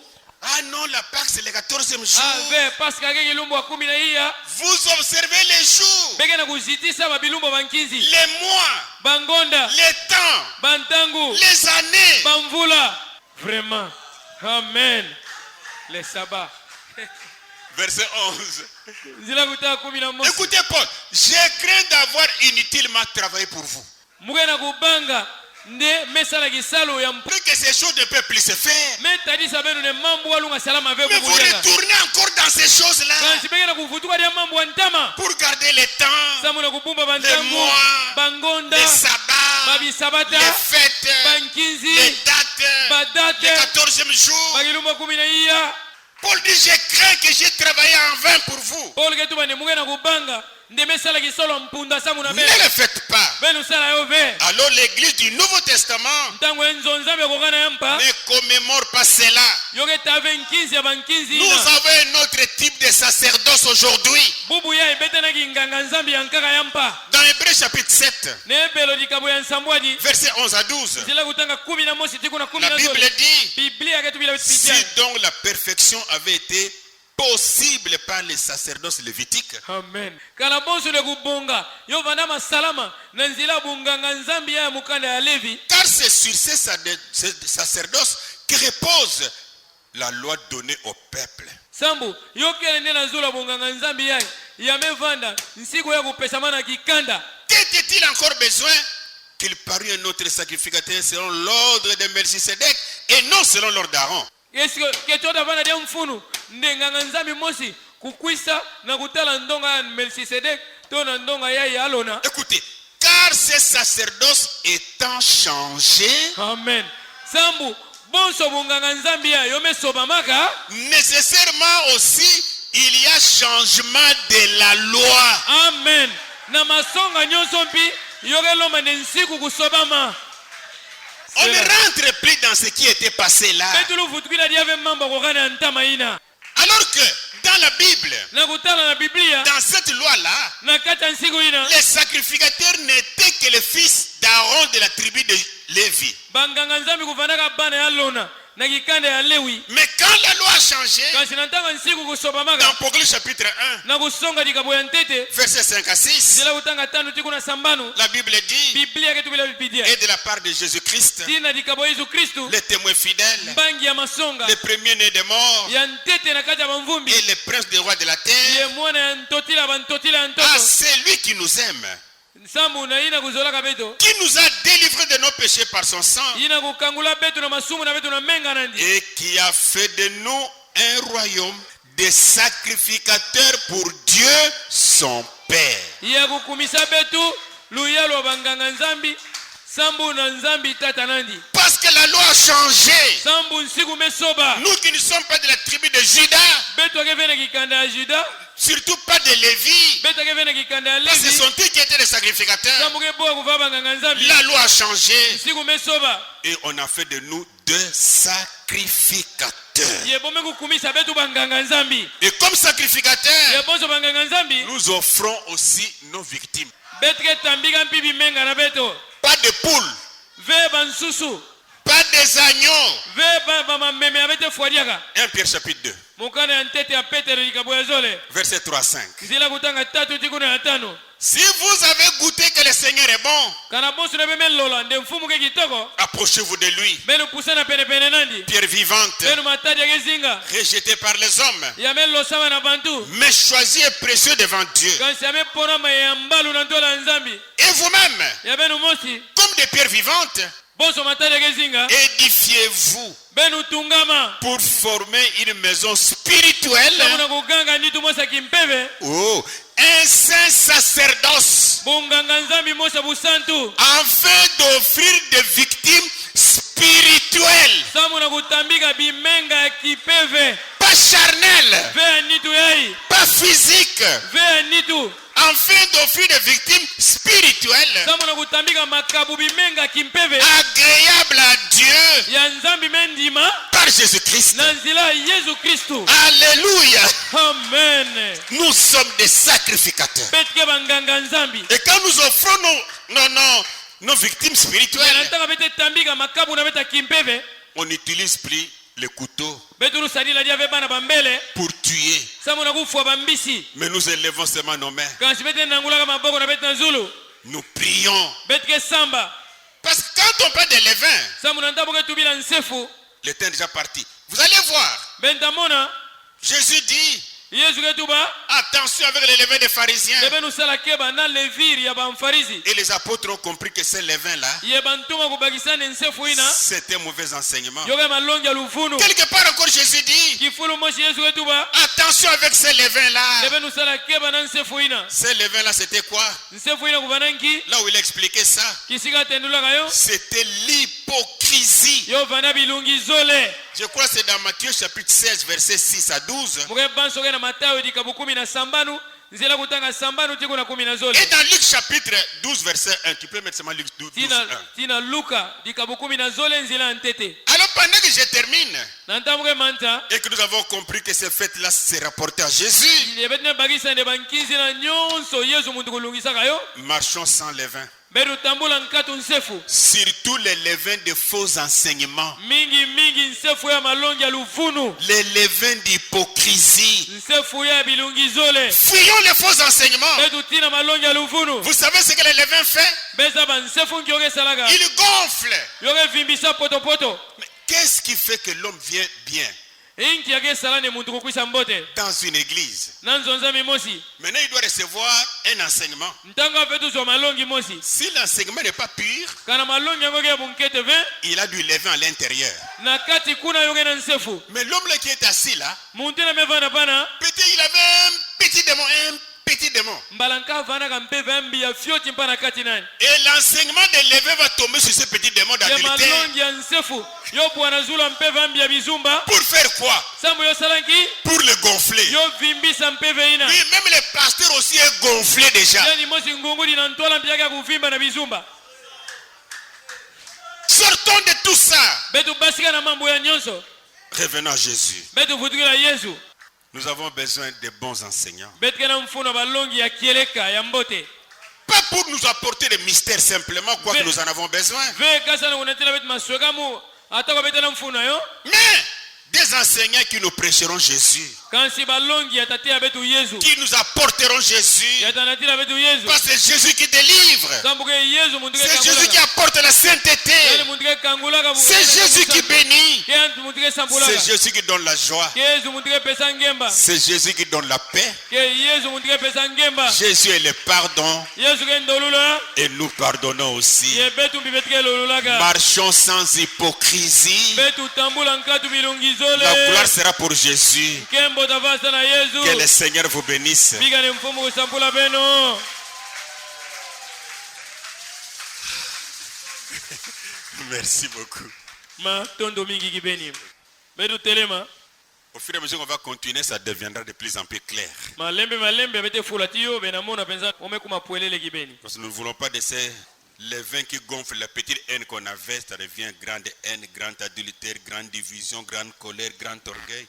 Ah non, la Pâque c'est le 14e jour. ave paska ke kilumbu wa 10 na iya Vous observez les jours, bege na kuzitisa babilumbu bankinzi les mois, bangonda les temps, bantangu les années. bamvula vraiment amen les sabbats. Verset 11. Nzela kutanga 11 Écoutez Paul, j'ai craint d'avoir inutilement travaillé pour vous. mugena kubanga nde mesala kisalo ya Plus que ces choses ne peuvent plus se faire. metadisa benu ne mambo walunga salama ve Mais vous kubuyaga retournez encore dans ces choses-là kansi bege na kuvutuka dia mambo ya ntama pour garder le temps, samu na kubumba les bantangu mois, bangonda les sabbats, babisabata les fêtes, bankinzi les dates, badate le 14e jour. bagilumba 10 na iya. Paul dit, j'ai craint que j'ai travaillé en vain pour vous. Paul ketuba ne mugena kubanga nde mesala kisolo mpunda samu na Ne benu le faites pas. benu sala yo ve Alors l'église du Nouveau Testament ntango enzo nzambe kokana yampa ne commémore pas cela. yoke tave nkinzi ya bankinzi Nous ina avons un autre type de sacerdoce aujourd'hui. bubu ya ebetanaki nganga nzambe ya nkaka yampa Dans Hébreux chapitre 7, ne ebelo likabo ya nsambwadi versets 11 à 12, nzela kutanga 11 tiku na la 12 Bible dit, biblia ketubila si pitia donc la perfection avait été possible par les sacerdoces lévitiques, amen kala bonso le kubonga yo vanda masalama na nzela bunganga nzambe ya mukanda ya levi car c'est sur ces sacerdoces que repose la loi donnée au peuple. sambu yo kele nde na nzula bunganga nzambe ya yamevanda nsiku ya kupesamana kikanda. Qu'était-il encore besoin qu'il parût un autre sacrificateur selon l'ordre de Melchisédek et non selon l'ordre d'Aaron? Est-ce que ketota vana dia mfunu nde nganga nzambe mosi kukwisa na kutala ndonga ya Melchisedek to na ndonga ya Alona. Écoutez, car ces sacerdoces étant changés, Amen. Sambu bonso bunganga nzambe ya yo mesoba maka nécessairement aussi il y a changement de la loi. amen na masonga nyonso mpi yokeloma ne nsiku kusobama. On ne rentre plus dans ce qui était passé là. Petulu vutukila diave mambo kokana ntama ina. Alors que dans la Bible, Na kutala na Biblia dans cette loi-là, na kata nsiku ina les sacrificateurs n'étaient que les fils d'Aaron de la tribu de Lévi. banganga nzambe kuvanaka bana ya Alona na kikanda ya Lewi. Mais quand la loi a changé, Kasi na ntanga nsiku kusoba dans maka Apocalypse chapitre 1, na kusonga dikabo ya ntete versets 5 à 6, zila kutanga tano tiku na sambanu la Bible dit, Biblia ketubila bipidia et de la part de Jésus-Christ, tina dikabo Yesu Kristu les témoins fidèles, mbangi ya masonga les premiers-nés des morts ya ntete na kati ya bamvumbi et les princes des rois de la terre, ye mwana ya ntotila bantotila ya à ntoto celui qui nous aime nsambu na ina kuzolaka beto qui nous a délivrés de nos péchés par son sang ina kukangula beto na masumu na beto na menga nandi et qui a fait de nous un royaume de sacrificateurs pour Dieu son Père. ya kukumisa betu luyalo banganga nzambi sambu na nzambi tata nandi Parce que la loi a changé. sambu nsiku mesoba Nous qui ne sommes pas de la tribu de Judas, beto akevene kikanda ya juda surtout pas de Lévi, beto akevene kikanda ya parce que ce levi sont eux qui étaient les sacrificateurs. sambu keboa kuva banganga nzambi La loi a changé nsiku mesoba et on a fait de nous deux sacrificateurs. yebome kukumisa betu banganga nzambi Et comme sacrificateurs, yebonso banganga nzambi nous offrons aussi nos victimes. betu ketambika mpibi menga na beto Pas de poules, ve bansusu pas des agneaux. ve bamameme abete fwadiaka 1 Pierre chapitre 2, mukana ya ntete ya petero likabo ya zole verset 3 à 5. nzela kutanga tatu tikuna ya tano Si vous avez goûté que le Seigneur est bon, kana bonso na beme lola nde mfumu ke kitoko approchez-vous de lui. benu pusana penepene nandi Pierre vivante, benu matadi ya kezinga rejetée par les hommes, ya me losama na bantu mais choisi et précieux devant Dieu. kansi ya me ponama ya mbalu na ntola ya nzambi Et vous-même, ya benu mosi comme des pierres vivantes, bonso matadi ya kezinga édifiez-vous benu tungama pour former une maison spirituelle. samuna kuganga nditu mosa kimpeve Oh, un saint sacerdoce, bunganga nzambi mosa busantu afin d'offrir des victimes spirituelles, samuna kutambika bimenga ya kipeve pas charnelles, ve ya nitu yai pas physiques, ve ya nitu afin d'offrir des victimes spirituelles samuna kutambika makabu bimenga kimpeve agréables à Dieu ya nzambi mendima par Jésus-Christ. na nzela ya yesu kristu Alléluia. amen Nous sommes des sacrificateurs. betike banganga nzambi Et quand nous offrons nos victimes spirituelles, nataka bete tambika makabu na beta kimpeve on n'utilise plus le couteau betu lusalila dia ve bana bambele pour tuer, samuna kufwa bambisi mais nous élevons seulement nos mains. kansi bete nangulaka maboko na bete na zulu Nous prions. betike samba Parce que quand on parle de levain, samuna ntabuke tubila nsefu le temps est déjà parti. Vous allez voir, bentamona Jésus dit, yesu ketuba attention avec les levains des pharisiens. bebe nusala keba na leviri ya bamfarisi Et les apôtres ont compris que ces levains-là, ye bantuma kubakisana nsefu ina c'était un mauvais enseignement. yoke malongi ya luvunu Quelque part encore, Jésus dit, kifulu moshi yesu ketuba attention avec ces levains-là. bebe nusala keba na nsefu ina Ces levains-là, c'était quoi? nsefu ina kuvananki Là où il expliquait ça, kisika tendulaka yo c'était l'hypocrisie. yo vana bilungi zole Je crois que c'est dans Matthieu chapitre 16, verset 6 à 12. muke bansoke na matayo dikabu 10 na sambanu nzela kutanga sambanu tiku na 10 na zole Et dans Luc chapitre 12, verset 1, tu peux mettre seulement Luc 12, 1. tina luka dikabu 10 na zole nzela ntete Alors pendant que je termine na ntamuke manta et que nous avons compris que ces fêtes-là se rapportaient à Jésus, yebetine bakisa nde bankinzi na nyonso yesu muntu kulungisaka yo marchons sans levain. betu tambula nkatu nsefu Surtout les levains de faux enseignements, mingi nsefu ya malongi ya luvunu les levains d'hypocrisie. nsefu ya bilungi zole Fuyons les faux enseignements. betu tina malongi ya luvunu Vous savez ce que les levains font? beza bansefu ngi yoke esalaka Ils gonflent. yoke evimbisa potopoto Mais qu'est-ce qui fait que l'homme vient bien inki yake esala ne muntu kukwisa mbote dans une église? na nzonzami mosi Maintenant, il doit recevoir un enseignement. ntango afe tuzwa malongi mosi Si l'enseignement n'est pas pur, kana malongi yango ke ya bunkete ve il a du levain à l'intérieur. na kati kuna yoke na nsefu Mais l'homme là qui est assis là, muntu na mevana pana peut-être il avait un petit démon. mbalanka avana ka mpeve ambi ya fioti mpa na kati nani Et l'enseignement des levains va tomber sur ce petit démon ya d'adultère. malongi ya nsefu yo bwana zula mpeve ambi ya bizumba Pour faire quoi? sambo yosalanki Pour le gonfler. yo vimbisa mpeve ina Oui, même les pasteurs aussi est gonflé déjà. yani mosi ngungudi na ntwala mpi yake ya kuvimba na bizumba Sortons de tout ça. betu basika na mambo ya nyonso Revenons à Jésus. betu vutukila yesu Nous avons besoin de bons enseignants. betuke na mfuna balongi ya kieleka ya mbote Pas pour nous apporter des mystères simplement, quoi que nous en avons besoin. ve kasa na kunatela betu masweka mu atako betela mfuna yo Mais des enseignants qui nous prêcheront Jésus, kansi balongi ya tate ya betu Yesu qui nous apporteront Jésus. ya tanatila betu Yesu Parce que c'est Jésus qui délivre. sambuke Yesu munduke C'est Jésus qui kangula apporte la sainteté. yani munduke kangula ka C'est Jésus qui bénit. ke munduke sambula C'est Jésus qui donne la joie. ke Yesu munduke pesa ngemba C'est Jésus qui donne la paix. ke Yesu munduke pesa ngemba Jésus est le pardon Yesu ke ndolula et nous pardonnons aussi. ye betu mbibetike lolulaga Marchons sans hypocrisie. betu tambula nkatu bilungizole La gloire sera pour Jésus. kembo tavasa na Yesu Que le Seigneur vous bénisse. biga ne mfumu kusambula beno Merci beaucoup. ma tondo mingi kibeni betu telema Au fur et à mesure qu'on va continuer, ça deviendra de plus en plus clair. malembe bete fulatiyo benamona penza omekuma puelele kibeni Parce que nous ne voulons pas de ces levains qui gonflent la petite haine qu'on avait. Ça devient grande haine, grande adultère, grande division, grande colère, grand orgueil.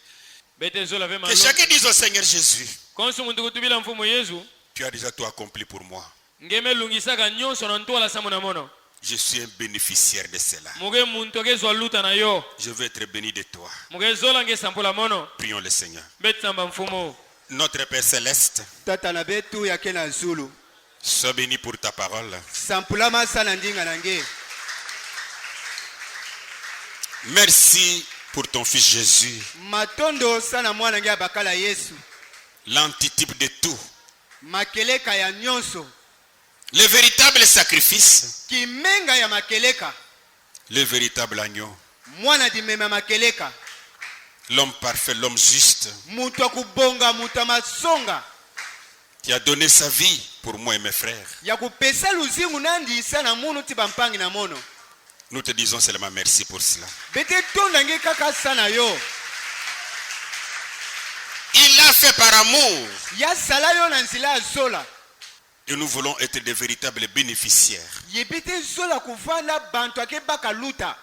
bete zola ve Que chacun dise au Seigneur Jésus, konsu muntu kutubila mfumu Yesu tu as déjà tout accompli pour moi. ngeme lungisaka nyonso na ntwala samu na mono Je suis un bénéficiaire de cela. muge muntu akezwa luta na yo Je veux être béni de toi. muge zola nge sampula mono Prions le Seigneur. beti samba mfumu Notre Père Céleste, tata na betu yake na zulu sois béni pour ta parole. sampulama sana ndinga nange Merci pour ton Fils Jésus, matondo sana mwana nge abakala Yesu l'antitype de tout. makeleka ya nyonso Le véritable sacrifice, kimenga ya makeleka le véritable agneau. mwana dimema makeleka L'homme parfait, l'homme juste, mutu akubonga mutu amasonga qui a donné sa vie pour moi et mes frères. ya kupesa luzingu nandisa na munu ti bampangi na mono Nous te disons seulement merci pour cela. bete tonda nge kaka sana yo Il l'a fait par amour. yasala yo na nzela ya zola Et nous voulons être des véritables bénéficiaires. yebi te zola kuvanda bantu akebaka luta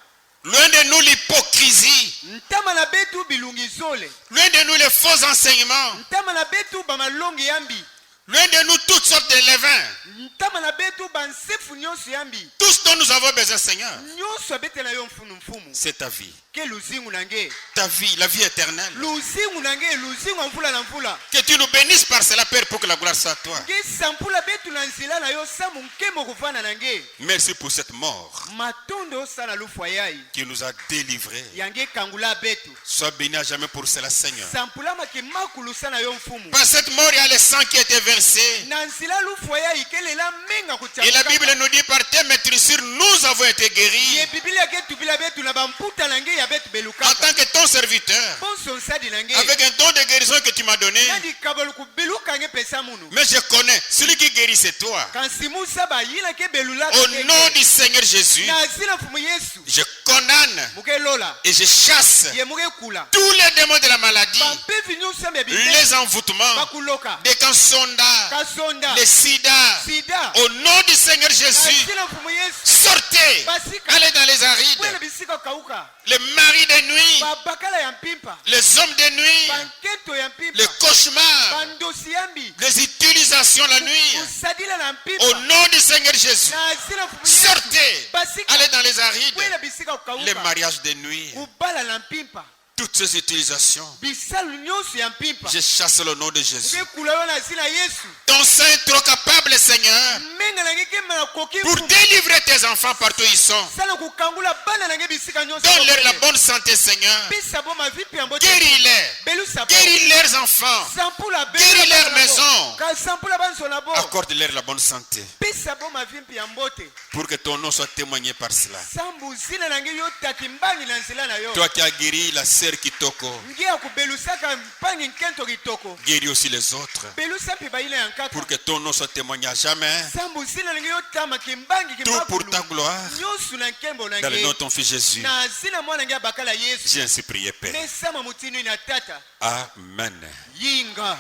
Loin de nous l'hypocrisie. ntama na betu bilungi zole Loin de nous les faux enseignements. ntama na betu bamalongi yambi Loin de nous toutes sortes de levains. ntama na betu bansefu nyonso yambi Tout ce dont nous avons besoin, Seigneur, nyonso abete na yo mfumu c'est ta vie. ke luzingu na nge Ta vie, la vie éternelle. luzingu na nge luzingu ya mvula na mvula Que tu nous bénisses par cela, Père, pour que la gloire soit à toi. nge sampula betu na nzela na yo samu nkemo kuvanda na nge Merci pour cette mort matondo osala lufu yai qui nous a délivrés. yange kangula betu Sois béni à jamais pour cela, Seigneur. sampulamaki makulu sana yo mfumu Par cette mort, il y a le sang qui a été versé. na nzela lufu yai kelela menga Et la Bible kuchakaka nous dit par tes maîtrisures, nous avons été guéris. ye biblia ke tubila betu na bamputa na nge ya betu En belukaka tant que ton serviteur, bonso nsadi na nge avec un don de guérison que tu m'as donné. nadi kaboluku beluka nge pesa munu Mais je connais, celui qui guérit, c'est toi. kansi musa bayina ke belulaka Au nom du Seigneur Jésus, na zina mfumu yesu je condamne muke lola et je chasse ye muke kula tous les démons de la maladie, bapevi nyonso ya bibe les envoûtements, bakuloka des kansonda, kasonda les sida. sida Au nom du Seigneur na Jésus, zina mfumu yesu sortez, basika allez dans les arides, kwela bisika kauka les maris de nuit, babakala ya mpimpa les hommes de nuit, banketo ya mpimpa les cauchemars, bandosi yambi les utilisations la nuit. kusadila na mpimpa Au nom du Seigneur Jésus, na zina mfumu yesu sortez, basika allez dans les arides, kwela bisika les kukauka mariages de nuit, kubala na mpimpa toutes ces utilisations. bisalu nyonso ya mpimpa Je chasse le nom de Jésus. muke kula yo na zina yesu Ton sein est trop capable, Seigneur, menga na nge kema na koki pour délivrer tes enfants partout où ils sont. sala kukangula bana na nge bisika nyonso Donne-leur la bonne santé, Seigneur. pesa bo mavipi ya mbote Guéris-les. belusa bo Guéris leurs enfants. sampula Guéris leur maison. ka sampula banso na bo Accorde-leur la bonne santé pesa bo mavipi ya mbote pour que ton nom soit témoigné par cela. sambu zina na nge yo taki mbangi na nzela na yo Toi qui as guéri la sœur Kitoko, nge ya kubelusaka mpangi nkento kitoko guéris aussi les autres belusa mpe bayina ya nkata pour que ton nom soit témoigné à jamais. sambu zina na nge yo tama kimbangi Tout pour kimakulu ta gloire. nyonso na nkembo na Dans le nom de nge ton Fils Jésus, na zina mwana nge abakala yesu j'ai ainsi prié, Père. mesama mutinu na tata Amen. yinga